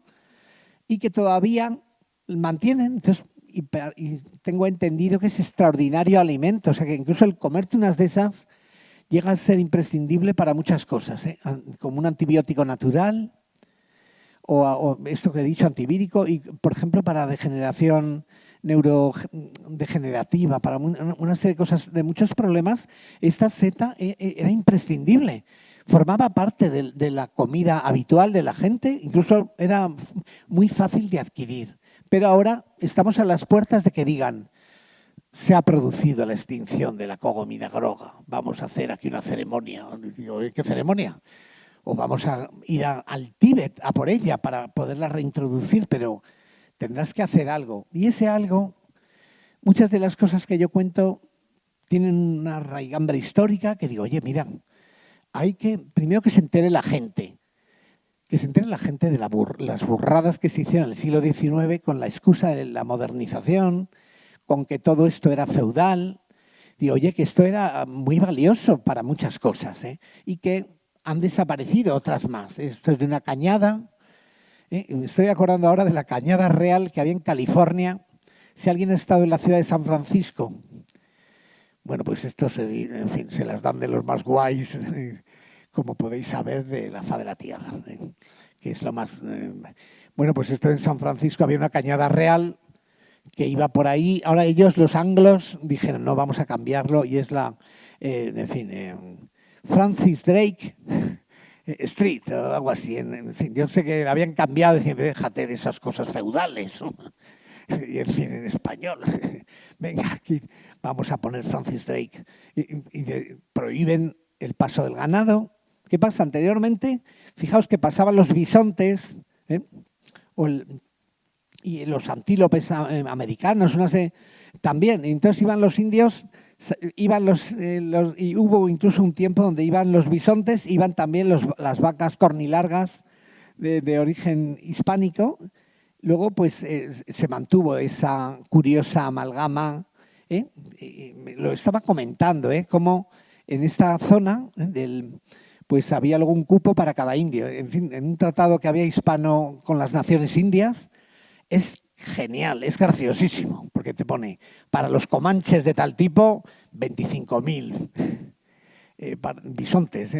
y que todavía mantienen. Entonces, y tengo entendido que es extraordinario alimento, o sea que incluso el comerte unas de esas llega a ser imprescindible para muchas cosas, como un antibiótico natural o esto que he dicho, antivírico, y por ejemplo para degeneración neurodegenerativa, para una serie de cosas, de muchos problemas, esta seta era imprescindible. Formaba parte de la comida habitual de la gente, incluso era muy fácil de adquirir. Pero ahora estamos a las puertas de que digan: se ha producido la extinción de la cogomina groga, vamos a hacer aquí una ceremonia. Digo, ¿qué ceremonia? O vamos a ir al Tíbet a por ella para poderla reintroducir, pero tendrás que hacer algo. Y ese algo, muchas de las cosas que yo cuento tienen una raigambre histórica que digo, oye, mira, hay que, primero que se entere la gente, de las burradas que se hicieron en el siglo XIX con la excusa de la modernización, con que todo esto era feudal. Digo, oye, que esto era muy valioso para muchas cosas, y que han desaparecido otras más. Esto es de una cañada. Me estoy acordando ahora de la cañada real que había en California. Si alguien ha estado en la ciudad de San Francisco, bueno, pues esto en fin, se las dan de los más guays, como podéis saber, de la faz de la tierra, que es lo más... Bueno, pues esto en San Francisco había una cañada real que iba por ahí. Ahora ellos, los anglos, dijeron, no, vamos a cambiarlo, y es la, en fin, Francis Drake Street o algo así. En fin, yo sé que habían cambiado, diciendo, déjate de esas cosas feudales, ¿no? Y en fin, en español, venga, aquí vamos a poner Francis Drake. Y prohíben el paso del ganado. ¿Qué pasa? Anteriormente, fijaos que pasaban los bisontes, y los antílopes americanos, no sé, también. Entonces iban los indios, y hubo incluso un tiempo donde iban los bisontes, iban también las vacas cornilargas de origen hispánico. Luego, pues, se mantuvo esa curiosa amalgama. Lo estaba comentando, cómo en esta zona pues había luego un cupo para cada indio. En fin, en un tratado que había hispano con las naciones indias, es genial, es graciosísimo, porque te pone, para los comanches de tal tipo, 25.000 bisontes,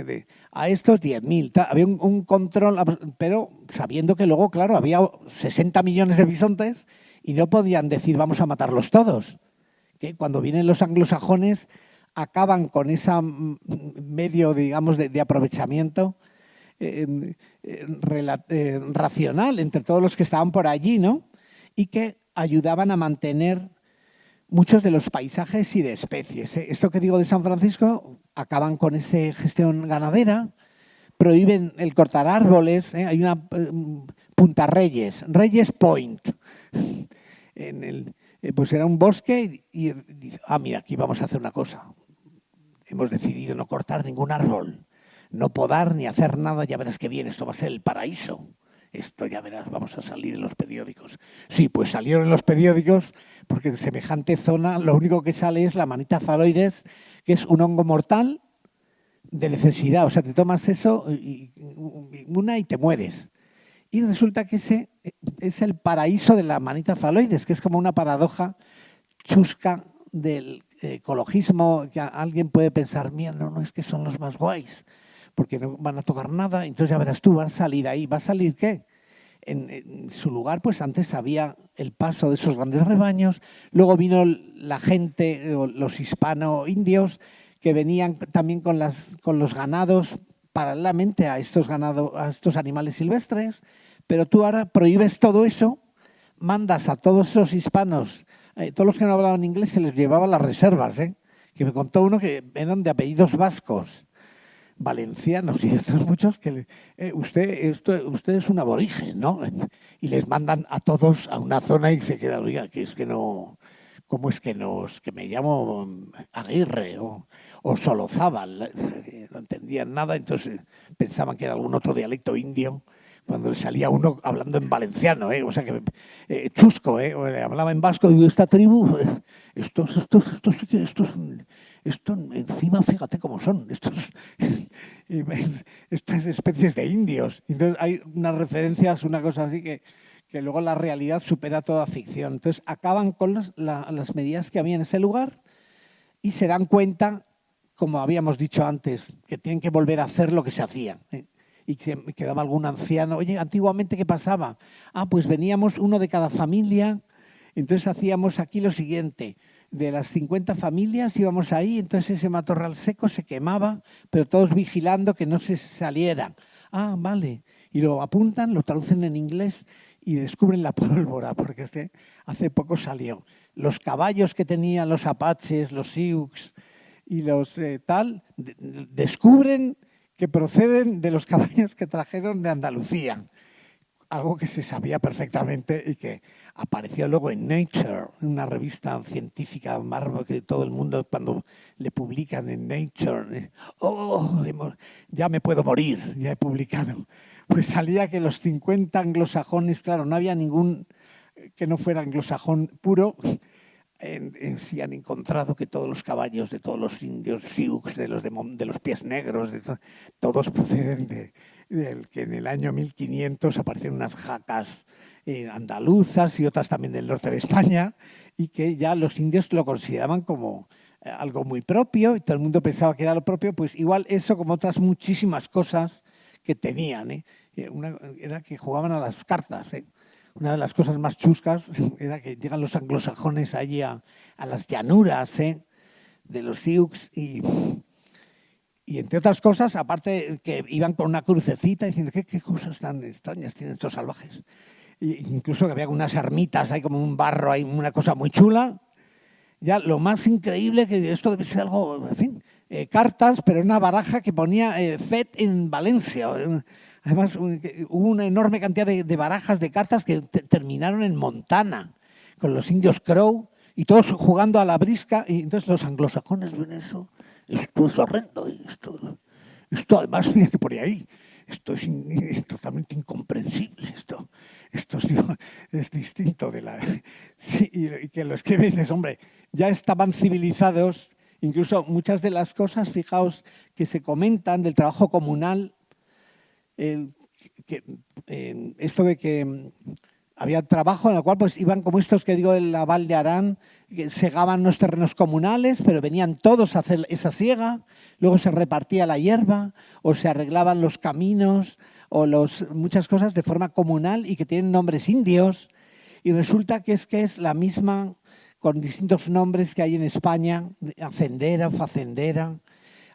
a estos 10.000. Había un control, pero sabiendo que luego, claro, había 60 millones de bisontes y no podían decir vamos a matarlos todos. Que cuando vienen los anglosajones acaban con ese medio, digamos, de aprovechamiento racional entre todos los que estaban por allí, ¿no? Y que ayudaban a mantener muchos de los paisajes y de especies. Esto que digo de San Francisco, acaban con esa gestión ganadera, prohíben el cortar árboles. Hay una Punta Reyes Point, pues era un bosque y mira, aquí vamos a hacer una cosa. Hemos decidido no cortar ningún árbol, no podar ni hacer nada, ya verás que bien, esto va a ser el paraíso. Esto ya verás, vamos a salir en los periódicos. Sí, pues salieron en los periódicos porque en semejante zona lo único que sale es la manita faloides, que es un hongo mortal de necesidad. O sea, te tomas eso y te mueres. Y resulta que ese es el paraíso de la manita faloides, que es como una paradoja chusca del ecologismo, que alguien puede pensar, mira, no es que son los más guays, porque no van a tocar nada. Entonces ya verás tú, van a salir ahí. ¿Va a salir qué? En su lugar, pues antes había el paso de esos grandes rebaños, luego vino la gente, los hispano-indios, que venían también con los ganados paralelamente a estos animales silvestres, pero tú ahora prohíbes todo eso, mandas a todos esos hispanos, todos los que no hablaban inglés se les llevaba las reservas, que me contó uno que eran de apellidos vascos, valencianos y estos muchos, que usted es un aborigen, ¿no? Y les mandan a todos a una zona y se quedan, oiga, que es que no, ¿cómo es que me llamo Aguirre o Solozábal? No entendían nada, entonces pensaban que era algún otro dialecto indio, cuando salía uno hablando en valenciano, o sea que chusco, o hablaba en vasco, y esta tribu, esto encima, fíjate cómo son, estas especies de indios. Entonces hay unas referencias, una cosa así que luego la realidad supera toda ficción. Entonces acaban con las medidas que había en ese lugar y se dan cuenta, como habíamos dicho antes, que tienen que volver a hacer lo que se hacía. Y que quedaba algún anciano. Oye, antiguamente, ¿qué pasaba? Pues veníamos uno de cada familia, entonces hacíamos aquí lo siguiente. De las 50 familias íbamos ahí, entonces ese matorral seco se quemaba, pero todos vigilando que no se salieran. Vale. Y lo apuntan, lo traducen en inglés y descubren la pólvora, porque hace poco salió. Los caballos que tenían los apaches, los sioux y los descubren que proceden de los caballos que trajeron de Andalucía, algo que se sabía perfectamente y que apareció luego en Nature, una revista científica, Marvel, que todo el mundo cuando le publican en Nature, ya me puedo morir, ya he publicado. Pues salía que los 50 anglosajones, claro, no había ningún que no fuera anglosajón puro. Sí han encontrado que todos los caballos de todos los indios sioux, de los pies negros, todos proceden del que en el año 1500 aparecieron unas jacas andaluzas y otras también del norte de España, y que ya los indios lo consideraban como algo muy propio y todo el mundo pensaba que era lo propio. Pues igual eso, como otras muchísimas cosas que tenían. Era que jugaban a las cartas. Una de las cosas más chuscas era que llegan los anglosajones allí a las llanuras de los sioux y entre otras cosas, aparte que iban con una crucecita diciendo qué cosas tan extrañas tienen estos salvajes. Incluso que había unas ermitas, hay como un barro, hay una cosa muy chula. Ya lo más increíble que esto debe ser algo, en fin, cartas, pero una baraja que ponía FED en Valencia. Además, hubo una enorme cantidad de barajas de cartas que terminaron en Montana, con los indios Crow, y todos jugando a la brisca. Y entonces los anglosajones ven eso. Esto es horrendo. Esto además, mira que por ahí. Esto es totalmente incomprensible. Esto es distinto de la... Sí, y que los que dices, hombre, ya estaban civilizados. Incluso muchas de las cosas, fijaos, que se comentan del trabajo comunal, esto de que había trabajo en el cual pues iban como estos que digo de la Val de Arán, que segaban los terrenos comunales, pero venían todos a hacer esa siega, luego se repartía la hierba o se arreglaban los caminos o muchas cosas de forma comunal y que tienen nombres indios, y resulta que es la misma con distintos nombres que hay en España, hacendera, facendera,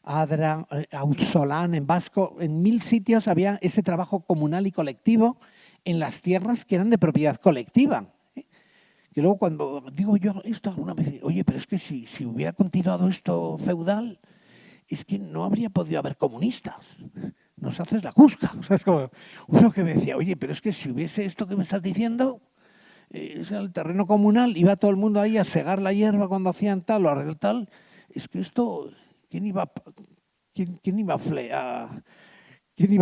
Adra, Auzolán, en vasco. En 1000 sitios había ese trabajo comunal y colectivo en las tierras que eran de propiedad colectiva. Que luego cuando digo yo esto alguna vez, oye, pero es que si hubiera continuado esto feudal, es que no habría podido haber comunistas. Nos haces la cusca. O sea, es como uno que me decía, oye, pero es que si hubiese esto que me estás diciendo, es el terreno comunal, iba todo el mundo ahí a segar la hierba cuando hacían tal o arreglar tal, es que esto... ¿Quién iba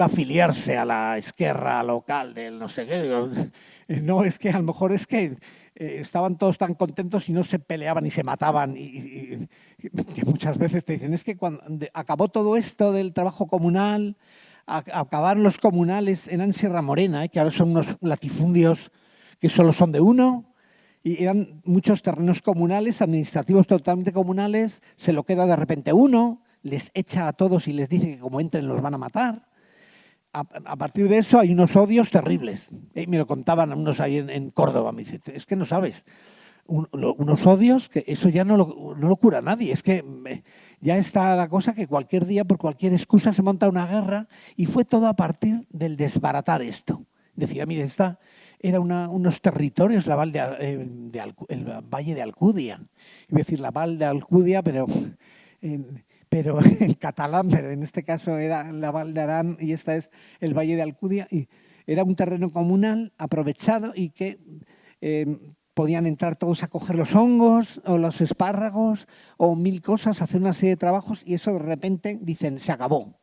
a afiliarse a la esquerra local del no sé qué? No, es que a lo mejor es que estaban todos tan contentos y no se peleaban y se mataban. Y que muchas veces te dicen, es que cuando acabó todo esto del trabajo comunal, acabaron los comunales, eran Sierra Morena, que ahora son unos latifundios que solo son de uno. Y eran muchos terrenos comunales, administrativos totalmente comunales, se lo queda de repente uno, les echa a todos y les dice que como entren los van a matar. A partir de eso hay unos odios terribles. Me lo contaban unos ahí en Córdoba, me dicen, es que no sabes, unos odios que eso ya no lo cura nadie. Es que ya está la cosa que cualquier día, por cualquier excusa, se monta una guerra, y fue todo a partir del desbaratar esto. Decía, mire, unos territorios, el Valle de Alcudia. Iba a decir la Val de Alcudia, pero en catalán, pero en este caso era la Val de Arán y esta es el Valle de Alcudia. Y era un terreno comunal aprovechado y que podían entrar todos a coger los hongos o los espárragos o mil cosas, hacer una serie de trabajos y eso de repente dicen, se acabó.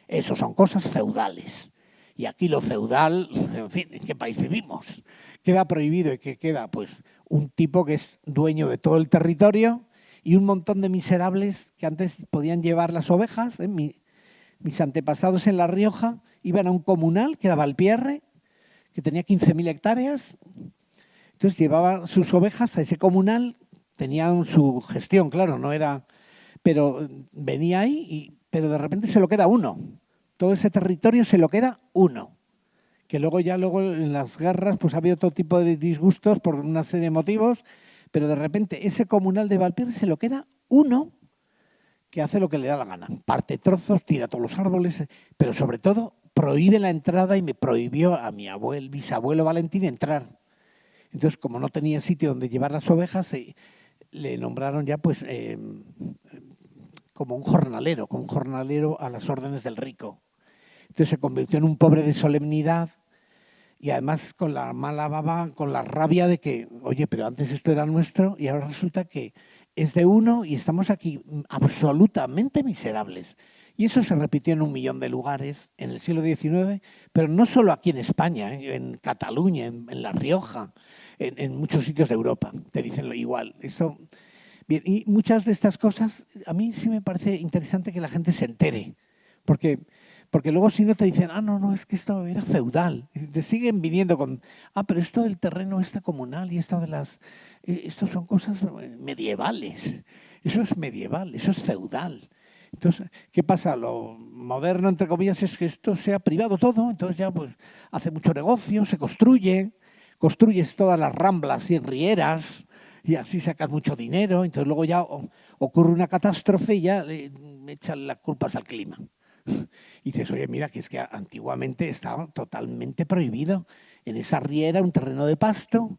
Eso son cosas feudales. Y aquí lo feudal, en fin, ¿en qué país vivimos? Queda prohibido y ¿qué queda? Pues un tipo que es dueño de todo el territorio y un montón de miserables que antes podían llevar las ovejas. Mis antepasados en La Rioja iban a un comunal, que era Valpierre, que tenía 15.000 hectáreas. Entonces llevaban sus ovejas a ese comunal, tenían su gestión, claro, no era... Pero venía ahí, pero de repente se lo queda uno. Todo ese territorio se lo queda uno. Que luego en las guerras pues ha habido todo tipo de disgustos por una serie de motivos, pero de repente ese comunal de Valpierre se lo queda uno que hace lo que le da la gana. Parte trozos, tira todos los árboles, pero sobre todo prohíbe la entrada y me prohibió a mi bisabuelo Valentín entrar. Entonces, como no tenía sitio donde llevar las ovejas, le nombraron ya pues como un jornalero a las órdenes del rico. Entonces se convirtió en un pobre de solemnidad y además con la mala baba, con la rabia de que, oye, pero antes esto era nuestro y ahora resulta que es de uno y estamos aquí absolutamente miserables. Y eso se repitió en 1 millón de lugares en el siglo XIX, pero no solo aquí en España, en Cataluña, en La Rioja, en muchos sitios de Europa, te dicen lo igual. Bien, y muchas de estas cosas, a mí sí me parece interesante que la gente se entere, porque luego si no te dicen, no, es que esto era feudal. Te siguen viniendo con, pero esto del terreno este comunal y esto son cosas medievales. Eso es medieval, eso es feudal. Entonces, ¿qué pasa? Lo moderno, entre comillas, es que esto sea privado todo, entonces ya pues hace mucho negocio, se construyes todas las ramblas y rieras y así sacas mucho dinero, entonces luego ya ocurre una catástrofe y ya le echan las culpas al clima. Y dices, oye, mira, que es que antiguamente estaba totalmente prohibido. En esa riera, un terreno de pasto,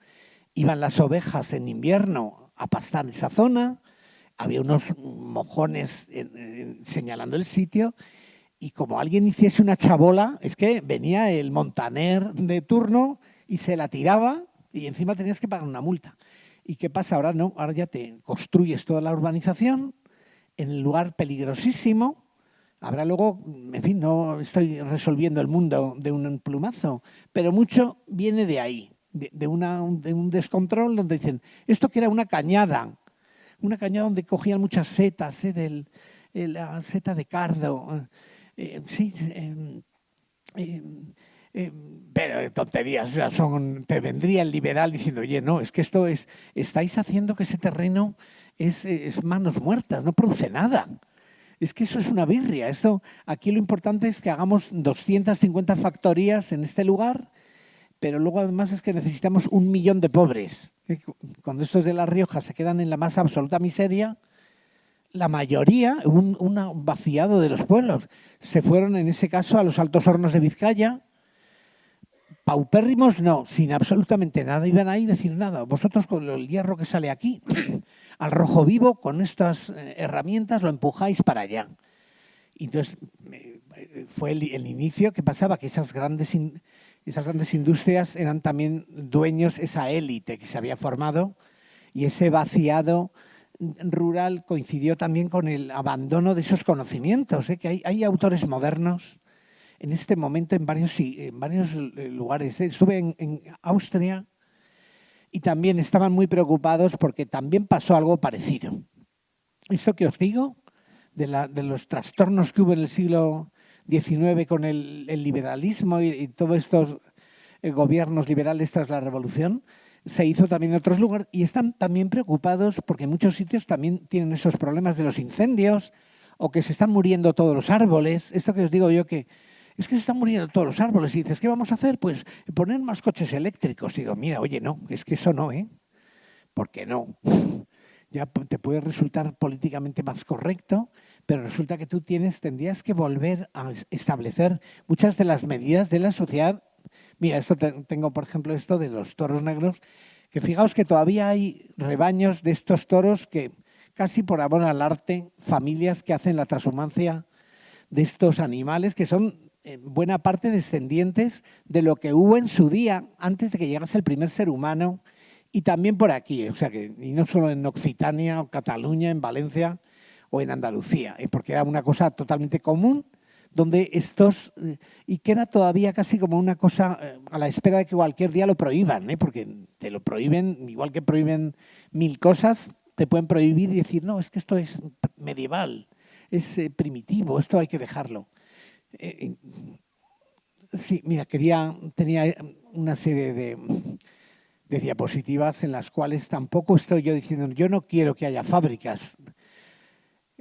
iban las ovejas en invierno a pastar en esa zona, había unos mojones señalando el sitio y como alguien hiciese una chabola, es que venía el montaner de turno y se la tiraba y encima tenías que pagar una multa. ¿Y qué pasa? Ahora no, ahora ya te construyes toda la urbanización en el lugar peligrosísimo. Habrá luego, en fin, no estoy resolviendo el mundo de un plumazo, pero mucho viene de ahí, de un descontrol donde dicen, esto que era una cañada donde cogían muchas setas, la seta de cardo, pero tonterías, te vendría el liberal diciendo, oye, no, es que estáis haciendo que ese terreno es manos muertas, no produce nada. Es que eso es una birria. Aquí lo importante es que hagamos 250 factorías en este lugar, pero luego además es que necesitamos 1 millón de pobres. Cuando estos de La Rioja se quedan en la más absoluta miseria, la mayoría, un vaciado de los pueblos, se fueron en ese caso a los Altos Hornos de Vizcaya. Paupérrimos no, sin absolutamente nada. Iban ahí a decir nada. Vosotros con el hierro que sale aquí, al rojo vivo, con estas herramientas lo empujáis para allá. Y entonces fue el inicio que pasaba, que esas grandes industrias eran también dueños, esa élite que se había formado, y ese vaciado rural coincidió también con el abandono de esos conocimientos, que hay autores modernos en este momento en varios lugares. Estuve en Austria y también estaban muy preocupados porque también pasó algo parecido. Esto que os digo, de los trastornos que hubo en el siglo XIX con el liberalismo y todos estos gobiernos liberales tras la Revolución, se hizo también en otros lugares y están también preocupados porque en muchos sitios también tienen esos problemas de los incendios o que se están muriendo todos los árboles. Esto que os digo yo que es que se están muriendo todos los árboles y dices, ¿qué vamos a hacer? Pues poner más coches eléctricos. Y digo, mira, oye, no, es que eso no, ¿por qué no? Ya te puede resultar políticamente más correcto, pero resulta que tú tendrías que volver a establecer muchas de las medidas de la sociedad. Mira, tengo, por ejemplo, esto de los toros negros, que fijaos que todavía hay rebaños de estos toros que casi por amor al arte, familias que hacen la transhumancia de estos animales que son en buena parte descendientes de lo que hubo en su día, antes de que llegase el primer ser humano Y también por aquí, o sea que, y no solo en Occitania o Cataluña, en Valencia o en Andalucía, porque era una cosa totalmente común, donde estos, y queda todavía casi como una cosa a la espera de que cualquier día lo prohíban, porque te lo prohíben, igual que prohíben 1000 cosas, te pueden prohibir y decir, no, es que esto es medieval, es primitivo, esto hay que dejarlo. Sí, mira, tenía una serie de diapositivas en las cuales tampoco estoy yo diciendo, yo no quiero que haya fábricas.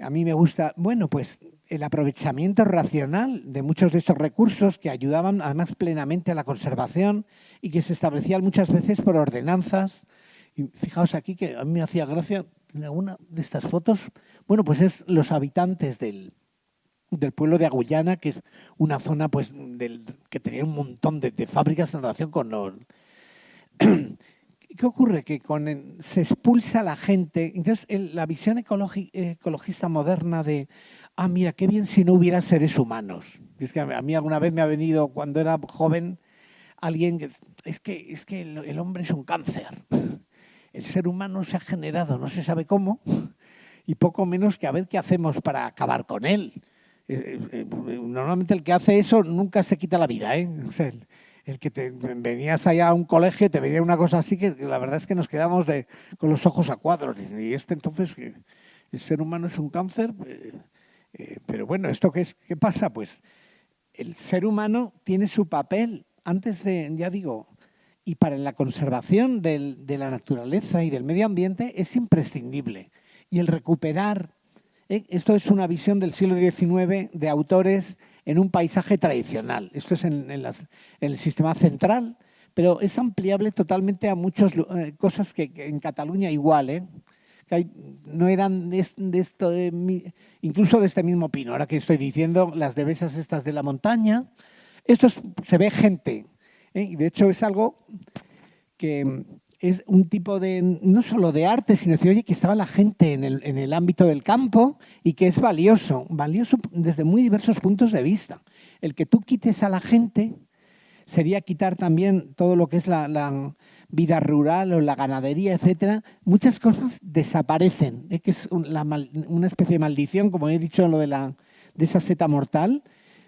A mí me gusta, bueno, pues el aprovechamiento racional de muchos de estos recursos que ayudaban además plenamente a la conservación y que se establecían muchas veces por ordenanzas. Y fijaos aquí que a mí me hacía gracia una de estas fotos, bueno, pues es los habitantes del pueblo de Agullana, que es una zona pues que tenía un montón de fábricas en relación con los... ¿Qué ocurre? Que se expulsa a la gente. Entonces, la visión ecologista moderna de, mira, qué bien si no hubiera seres humanos. Es que a mí alguna vez me ha venido, cuando era joven, alguien que es que el hombre es un cáncer. El ser humano se ha generado, no se sabe cómo, y poco menos que a ver qué hacemos para acabar con él. Normalmente el que hace eso nunca se quita la vida, ¿eh? O sea, el que venías allá a un colegio y te venía una cosa así que la verdad es que nos quedamos con los ojos a cuadros. Y entonces, el ser humano es un cáncer. Pero bueno, ¿esto qué pasa? Pues el ser humano tiene su papel antes de, ya digo, y para la conservación de la naturaleza y del medio ambiente es imprescindible. Y el recuperar, esto es una visión del siglo XIX de autores en un paisaje tradicional. Esto es en el sistema central, pero es ampliable totalmente a muchas cosas que en Cataluña igual, que no eran incluso de este mismo pino. Ahora que estoy diciendo, las devesas estas de la montaña, se ve gente, y de hecho es algo que es un tipo de, no solo de arte, sino decir, oye, que estaba la gente en el ámbito del campo y que es valioso desde muy diversos puntos de vista. El que tú quites a la gente sería quitar también todo lo que es la vida rural o la ganadería, etcétera. Muchas cosas desaparecen, que es una especie de maldición, como he dicho, lo de esa seta mortal.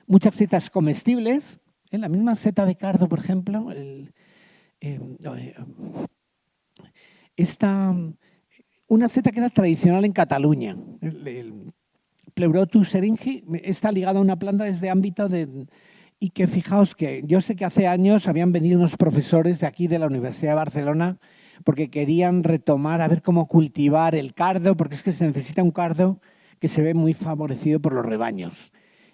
Muchas setas comestibles, la misma seta de cardo, por ejemplo, una seta que era tradicional en Cataluña, el Pleurotus syringae, está ligado a una planta desde ámbito y que fijaos que yo sé que hace años habían venido unos profesores de aquí de la Universidad de Barcelona porque querían retomar a ver cómo cultivar el cardo, porque es que se necesita un cardo que se ve muy favorecido por los rebaños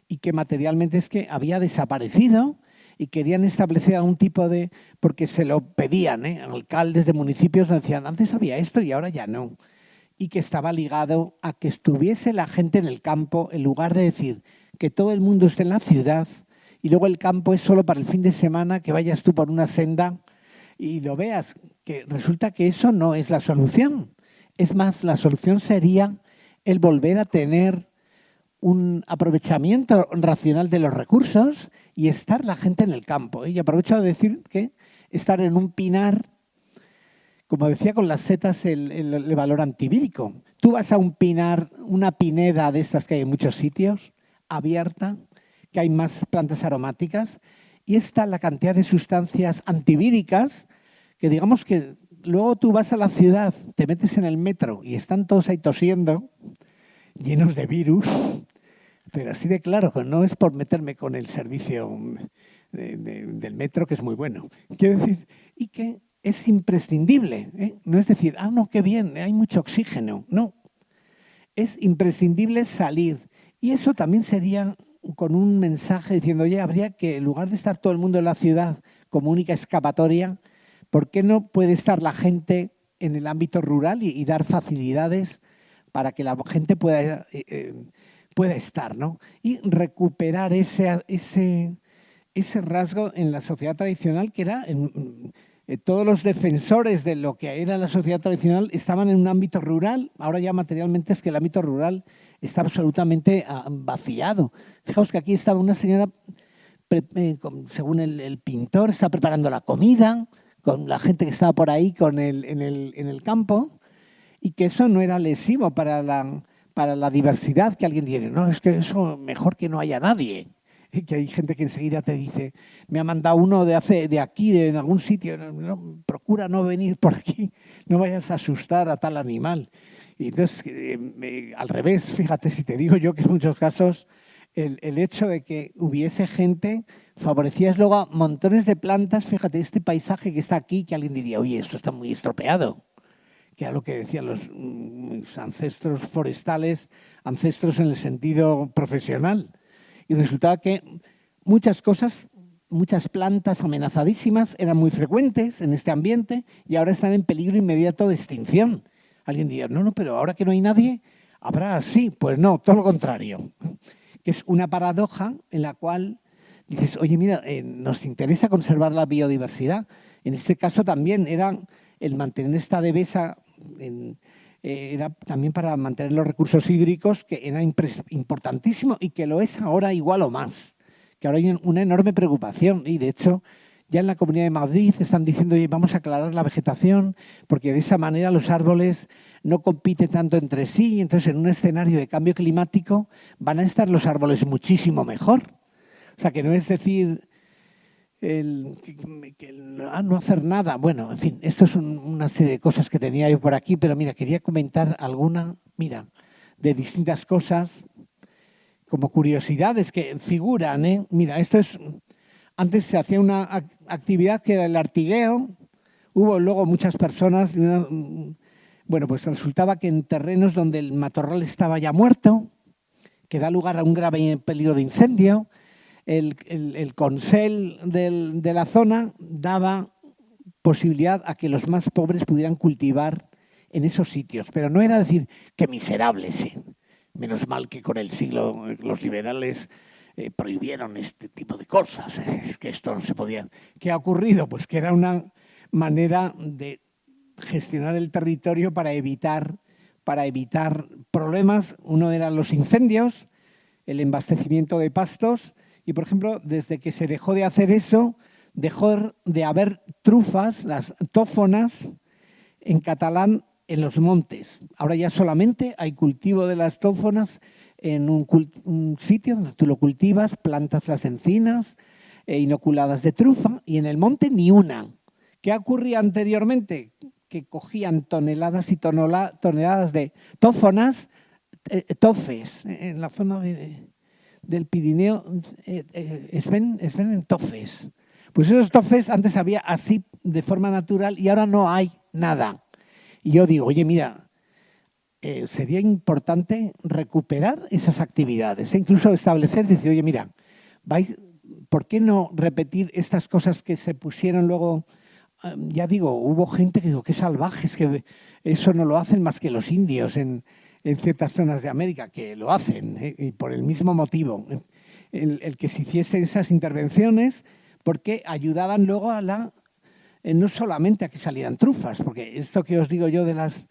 y que materialmente es que había desaparecido y querían establecer algún tipo de... porque se lo pedían, alcaldes de municipios nos decían, antes había esto y ahora ya no. Y que estaba ligado a que estuviese la gente en el campo, en lugar de decir que todo el mundo esté en la ciudad y luego el campo es solo para el fin de semana, que vayas tú por una senda y lo veas, que resulta que eso no es la solución. Es más, la solución sería el volver a tener un aprovechamiento racional de los recursos y estar la gente en el campo. Y aprovecho de decir que estar en un pinar, como decía con las setas, el valor antivírico. Tú vas a un pinar, una pineda de estas que hay en muchos sitios, abierta, que hay más plantas aromáticas, y está la cantidad de sustancias antivíricas que digamos que luego tú vas a la ciudad, te metes en el metro y están todos ahí tosiendo, llenos de virus, pero así de claro, no es por meterme con el servicio del metro, que es muy bueno. Quiero decir, y que es imprescindible, no es decir, no, qué bien, hay mucho oxígeno. No, es imprescindible salir. Y eso también sería con un mensaje diciendo, oye, habría que, en lugar de estar todo el mundo en la ciudad como única escapatoria, ¿por qué no puede estar la gente en el ámbito rural y dar facilidades para que la gente pueda estar, ¿no? Y recuperar ese rasgo en la sociedad tradicional que era... todos los defensores de lo que era la sociedad tradicional estaban en un ámbito rural. Ahora ya materialmente es que el ámbito rural está absolutamente vaciado. Fijaos que aquí estaba una señora, según el pintor, está preparando la comida, con la gente que estaba por ahí en el campo, y que eso no era lesivo para la diversidad, que alguien dice, no, es que eso mejor que no haya nadie. Y que hay gente que enseguida te dice, me ha mandado uno de aquí, en algún sitio, no, procura no venir por aquí, no vayas a asustar a tal animal. Y entonces, al revés, fíjate, si te digo yo que en muchos casos el hecho de que hubiese gente favorecía luego a montones de plantas. Fíjate, este paisaje que está aquí, que alguien diría, oye, esto está muy estropeado, que era lo que decían los ancestros forestales, ancestros en el sentido profesional. Y resultaba que muchas cosas, muchas plantas amenazadísimas eran muy frecuentes en este ambiente y ahora están en peligro inmediato de extinción. Alguien diría, no, pero ahora que no hay nadie, habrá así. Pues no, todo lo contrario. Que es una paradoja en la cual dices, oye, mira, nos interesa conservar la biodiversidad. En este caso también era el mantener esta devesa, era también para mantener los recursos hídricos, que era importantísimo y que lo es ahora igual o más. Que ahora hay una enorme preocupación y, de hecho, ya en la Comunidad de Madrid están diciendo, oye, vamos a aclarar la vegetación porque de esa manera los árboles no compiten tanto entre sí y entonces en un escenario de cambio climático van a estar los árboles muchísimo mejor. O sea, que no es decir no hacer nada. Bueno, en fin, esto es una serie de cosas que tenía yo por aquí, pero mira, quería comentar alguna, mira, de distintas cosas como curiosidades que figuran, ¿eh? Mira, esto es... Antes se hacía una actividad que era el artigueo, hubo luego muchas personas, bueno, pues resultaba que en terrenos donde el matorral estaba ya muerto, que da lugar a un grave peligro de incendio, el Consell de la zona daba posibilidad a que los más pobres pudieran cultivar en esos sitios, pero no era decir que miserables, ¿eh? Menos mal que con el siglo los liberales prohibieron este tipo de cosas, es que esto no se podía. ¿Qué ha ocurrido? Pues que era una manera de gestionar el territorio para evitar problemas. Uno eran los incendios, el embastecimiento de pastos y, por ejemplo, desde que se dejó de hacer eso, dejó de haber trufas, las tófonas, en catalán, en los montes. Ahora ya solamente hay cultivo de las tófonas en un sitio donde tú lo cultivas, plantas las encinas inoculadas de trufa y en el monte ni una. ¿Qué ocurría anteriormente? Que cogían toneladas y toneladas de tófonas, tofes, en la zona del Pirineo, es ven en tofes. Pues esos tofes antes había así de forma natural y ahora no hay nada. Y yo digo, oye, mira, sería importante recuperar esas actividades e incluso establecer, decir, oye, mira, ¿por qué no repetir estas cosas que se pusieron luego? Ya digo, hubo gente que dijo, qué salvajes, que eso no lo hacen más que los indios en ciertas zonas de América, que lo hacen, y por el mismo motivo, el que se hiciesen esas intervenciones, porque ayudaban luego a no solamente a que salieran trufas, porque esto que os digo yo de las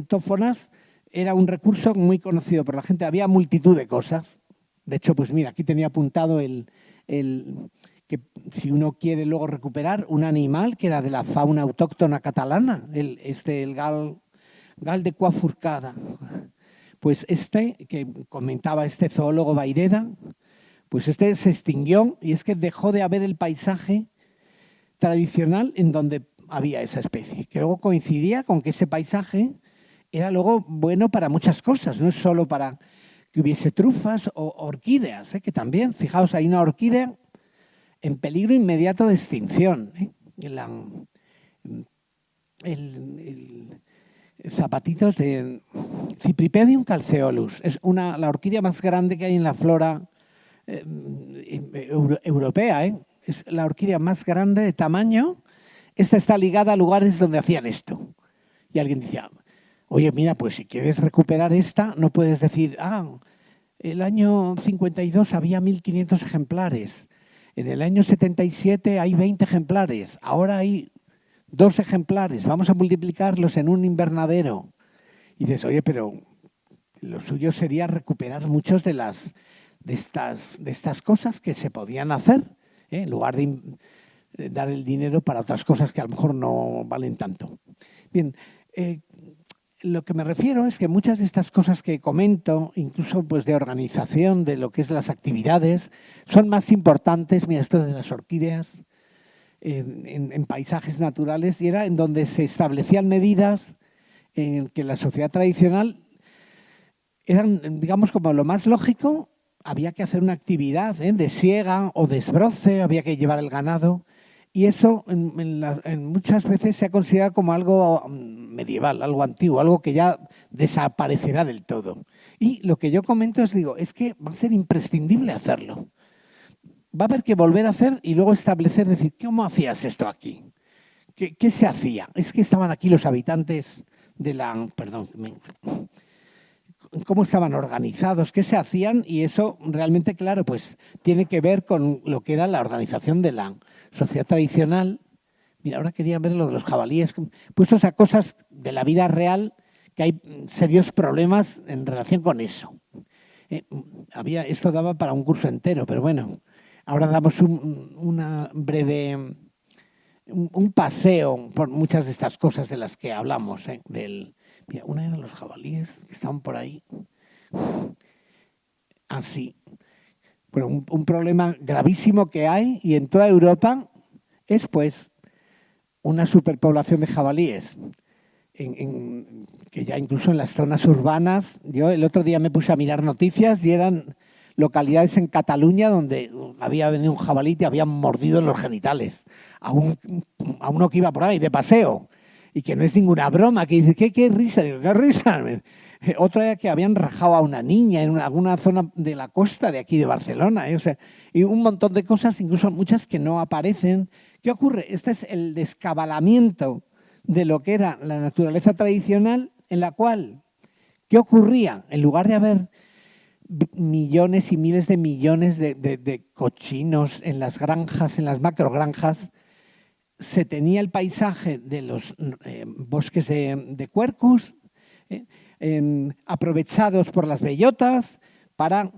tófonas era un recurso muy conocido por la gente. Había multitud de cosas. De hecho, pues mira, aquí tenía apuntado que si uno quiere luego recuperar un animal que era de la fauna autóctona catalana, el gal de cua furcada. Pues que comentaba este zoólogo Vayreda, pues este se extinguió y es que dejó de haber el paisaje tradicional en donde había esa especie, que luego coincidía con que ese paisaje era luego bueno para muchas cosas, no es solo para que hubiese trufas o orquídeas, que también, fijaos, hay una orquídea en peligro inmediato de extinción. Zapatitos de Cypripedium calceolus, es la orquídea más grande que hay en la flora europea, es la orquídea más grande de tamaño. Esta está ligada a lugares donde hacían esto. Y alguien decía, oye, mira, pues si quieres recuperar esta, no puedes decir, el año 52 había 1.500 ejemplares, en el año 77 hay 20 ejemplares, ahora hay 2 ejemplares, vamos a multiplicarlos en un invernadero. Y dices, oye, pero lo suyo sería recuperar muchos de estas cosas que se podían hacer, en lugar de dar el dinero para otras cosas que a lo mejor no valen tanto. Bien, lo que me refiero es que muchas de estas cosas que comento, incluso pues de organización de lo que es las actividades, son más importantes, mira esto de las orquídeas, en paisajes naturales, y era en donde se establecían medidas en que la sociedad tradicional eran, digamos, como lo más lógico. Había que hacer una actividad de siega o desbroce, había que llevar el ganado, y eso en muchas veces se ha considerado como algo medieval, algo antiguo, algo que ya desaparecerá del todo. Y lo que yo comento es que va a ser imprescindible hacerlo. Va a haber que volver a hacer y luego establecer, decir, ¿cómo hacías esto aquí? ¿Qué se hacía? Es que estaban aquí los habitantes de la... Perdón, cómo estaban organizados, qué se hacían, y eso realmente, claro, pues tiene que ver con lo que era la organización de la sociedad tradicional. Mira, ahora quería ver lo de los jabalíes, puestos a cosas de la vida real, que hay serios problemas en relación con eso. Esto daba para un curso entero, pero bueno, ahora damos un paseo por muchas de estas cosas de las que hablamos, Mira, una eran los jabalíes que estaban por ahí. Así. Bueno, un problema gravísimo que hay y en toda Europa es pues una superpoblación de jabalíes. Que ya incluso en las zonas urbanas, yo el otro día me puse a mirar noticias y eran localidades en Cataluña donde había venido un jabalí y habían mordido los genitales a uno que iba por ahí de paseo. Y que no es ninguna broma, que dice, ¿qué risa? Digo, ¿qué risa? Otra era que habían rajado a una niña en alguna zona de la costa de aquí de Barcelona. O sea, y un montón de cosas, incluso muchas que no aparecen. ¿Qué ocurre? Este es el descabalamiento de lo que era la naturaleza tradicional, en la cual, ¿qué ocurría? En lugar de haber millones y miles de millones de cochinos en las granjas, en las macrogranjas, se tenía el paisaje de los bosques de Quercus, aprovechados por las bellotas para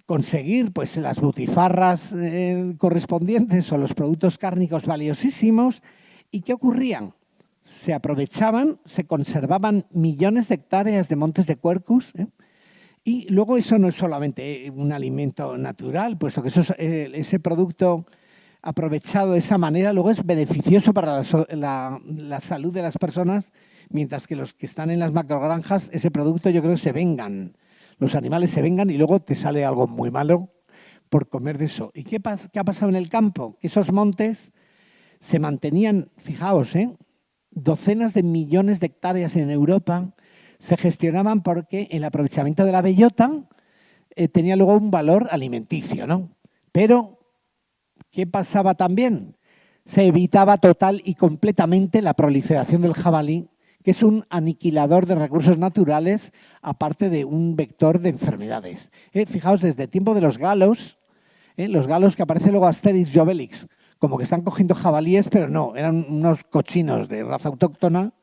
conseguir pues, las butifarras correspondientes o los productos cárnicos valiosísimos. ¿Y qué ocurrían? Se aprovechaban, se conservaban millones de hectáreas de montes de Quercus, y luego eso no es solamente un alimento natural, puesto que ese producto aprovechado de esa manera, luego es beneficioso para la salud de las personas, mientras que los que están en las macrogranjas, ese producto yo creo que se vengan, los animales se vengan y luego te sale algo muy malo por comer de eso. ¿Y qué ha pasado en el campo? Que esos montes se mantenían, fijaos, docenas de millones de hectáreas en Europa se gestionaban porque el aprovechamiento de la bellota tenía luego un valor alimenticio, ¿no? Pero ¿qué pasaba también? Se evitaba total y completamente la proliferación del jabalí, que es un aniquilador de recursos naturales, aparte de un vector de enfermedades. Fijaos, desde el tiempo de los galos que aparece luego Asterix y Obelix, como que están cogiendo jabalíes, pero no, eran unos cochinos de raza autóctona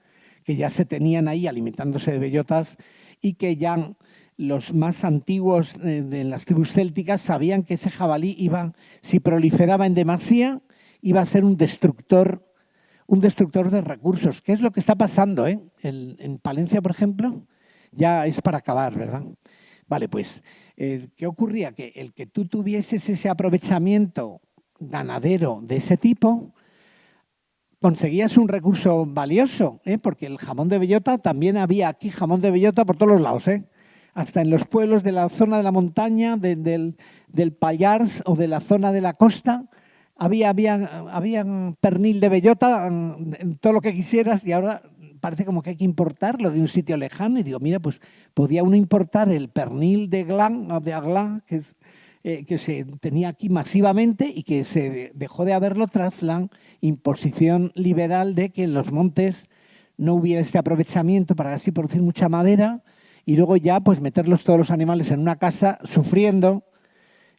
que ya se tenían ahí alimentándose de bellotas y que ya los más antiguos de las tribus célticas sabían que ese jabalí si proliferaba en demasía, iba a ser un destructor de recursos. ¿Qué es lo que está pasando? En Palencia, por ejemplo, ya es para acabar, ¿verdad? Vale, pues, ¿qué ocurría? Que el que tú tuvieses ese aprovechamiento ganadero de ese tipo, conseguías un recurso valioso, porque el jamón de bellota, también había aquí jamón de bellota por todos los lados, hasta en los pueblos de la zona de la montaña, del Pallars o de la zona de la costa, había pernil de bellota, todo lo que quisieras, y ahora parece como que hay que importarlo de un sitio lejano. Y digo, mira, pues podía uno importar el pernil de Glan o de Aglà, que se tenía aquí masivamente y que se dejó de haberlo tras la imposición liberal de que en los montes no hubiera este aprovechamiento para así producir mucha madera y luego ya pues meterlos todos los animales en una casa sufriendo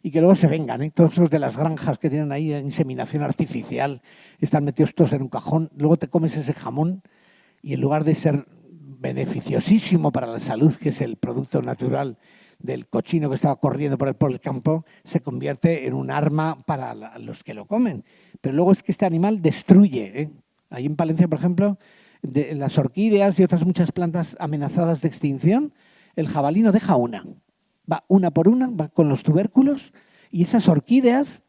y que luego se vengan, todos esos de las granjas que tienen ahí de inseminación artificial, están metidos todos en un cajón, luego te comes ese jamón y en lugar de ser beneficiosísimo para la salud, que es el producto natural del cochino que estaba corriendo por el campo, se convierte en un arma para los que lo comen. Pero luego es que este animal destruye, ¿eh? Ahí en Palencia, por ejemplo, de las orquídeas y otras muchas plantas amenazadas de extinción, el jabalí no deja una. Va una por una, va con los tubérculos, y esas orquídeas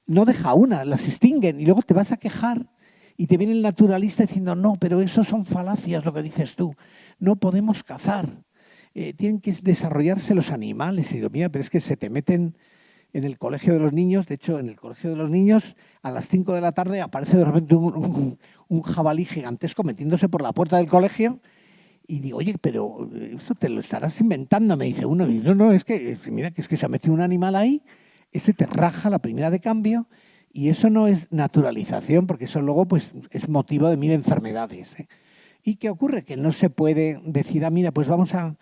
no deja una, las extinguen, y luego te vas a quejar y te viene el naturalista diciendo, no, pero eso son falacias lo que dices tú, no podemos cazar, tienen que desarrollarse los animales. Y digo, mira, pero es que se te meten en el colegio de los niños. De hecho, en el colegio de los niños, a las 5 de la tarde aparece de repente un jabalí gigantesco metiéndose por la puerta del colegio. Y digo, oye, pero esto te lo estarás inventando, me dice uno. Y digo, no, es que mira, que es que se ha metido un animal ahí, ese te raja la primera de cambio, y eso no es naturalización, porque eso luego pues, es motivo de 1000 enfermedades, ¿eh? ¿Y qué ocurre? Que no se puede decir, mira, pues vamos a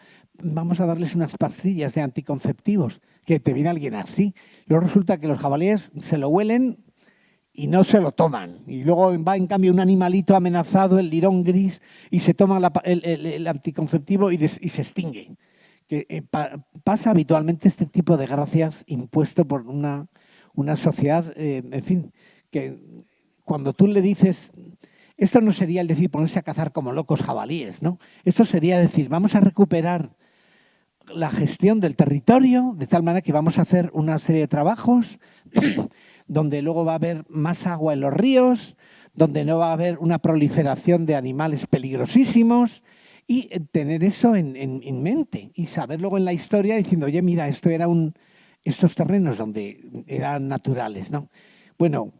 darles unas pastillas de anticonceptivos, que te viene alguien así. Luego resulta que los jabalíes se lo huelen y no se lo toman. Y luego va, en cambio, un animalito amenazado, el lirón gris, y se toma el anticonceptivo y se extingue. Que, pasa habitualmente este tipo de gracias impuesto por una sociedad, en fin, que cuando tú le dices... Esto no sería el decir ponerse a cazar como locos jabalíes, ¿no? Esto sería decir, vamos a recuperar la gestión del territorio de tal manera que vamos a hacer una serie de trabajos donde luego va a haber más agua en los ríos, donde no va a haber una proliferación de animales peligrosísimos, y tener eso en mente y saber luego en la historia diciendo, oye, mira, estos terrenos donde eran naturales, ¿no? Bueno,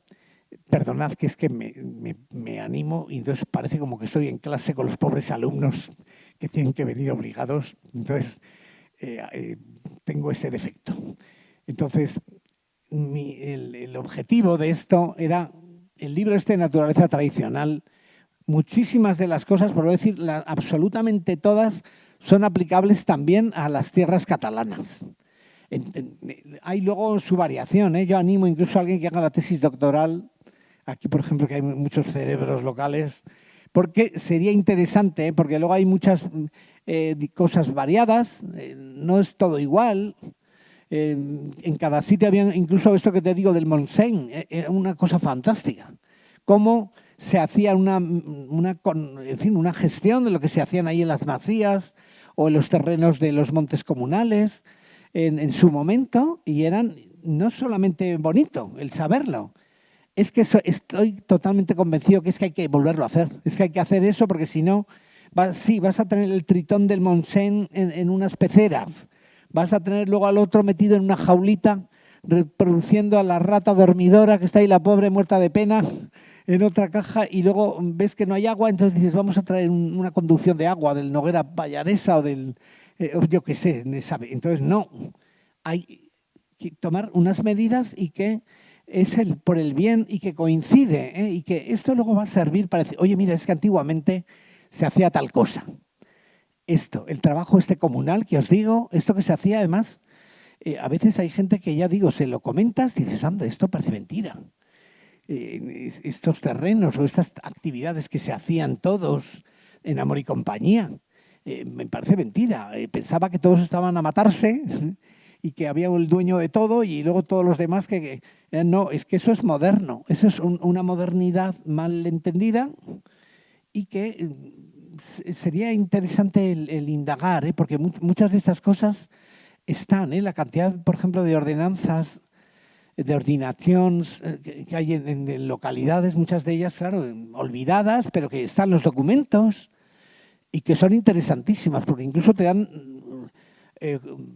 perdonad que es que me animo y entonces parece como que estoy en clase con los pobres alumnos que tienen que venir obligados. Entonces, tengo ese defecto. Entonces, el objetivo de esto era el libro de naturaleza tradicional. Muchísimas de las cosas, por no decir absolutamente todas, son aplicables también a las tierras catalanas. Hay luego su variación, ¿eh? Yo animo incluso a alguien que haga la tesis doctoral, aquí por ejemplo que hay muchos cerebros locales, porque sería interesante, ¿eh? Porque luego hay muchas cosas variadas, no es todo igual. En cada sitio había incluso esto que te digo del Montseny, era una cosa fantástica. Cómo se hacía una gestión de lo que se hacían ahí en las masías o en los terrenos de los montes comunales en su momento, y eran no solamente bonito el saberlo, es que estoy totalmente convencido que es que hay que volverlo a hacer. Es que hay que hacer eso porque si no, vas a tener el tritón del Montseny en unas peceras, vas a tener luego al otro metido en una jaulita reproduciendo a la rata dormidora que está ahí, la pobre muerta de pena, en otra caja, y luego ves que no hay agua, entonces dices, vamos a traer una conducción de agua del Noguera Pallaresa o del, yo qué sé, entonces no, hay que tomar unas medidas y que es por el bien y que coincide, ¿eh? Y que esto luego va a servir para decir, oye, mira, es que antiguamente se hacía tal cosa. Esto, el trabajo comunal que os digo, esto que se hacía además, a veces hay gente que ya digo, se lo comentas y dices, anda, esto parece mentira. Estos terrenos o estas actividades que se hacían todos en Amor y Compañía, me parece mentira. Pensaba que todos estaban a matarse y que había el dueño de todo y luego todos los demás que no, es que eso es moderno, eso es una modernidad mal entendida y que sería interesante el indagar, porque muchas de estas cosas están, la cantidad, por ejemplo, de ordenanzas, de ordinaciones que hay en localidades, muchas de ellas, claro, olvidadas, pero que están en los documentos y que son interesantísimas, porque incluso te dan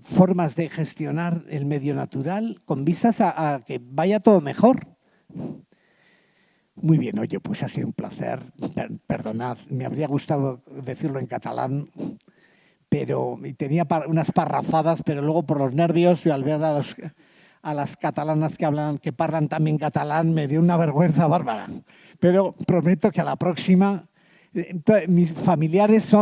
formas de gestionar el medio natural con vistas a que vaya todo mejor. Muy bien, oye, pues ha sido un placer. Perdonad, me habría gustado decirlo en catalán, pero tenía unas parrafadas, pero luego por los nervios y al ver a las catalanas que parlan también catalán, me dio una vergüenza bárbara. Pero prometo que a la próxima... Mis familiares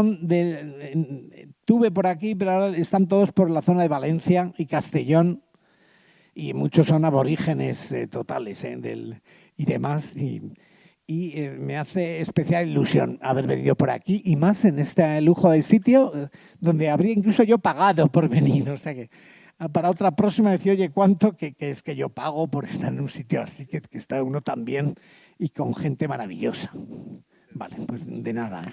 tuve por aquí, pero ahora están todos por la zona de Valencia y Castellón, y muchos son aborígenes totales y demás. Y y me hace especial ilusión haber venido por aquí y más en este lujo del sitio donde habría incluso yo pagado por venir. O sea que para otra próxima decir, oye, ¿cuánto? Que es que yo pago por estar en un sitio así, que está uno tan bien y con gente maravillosa. Vale, pues de nada.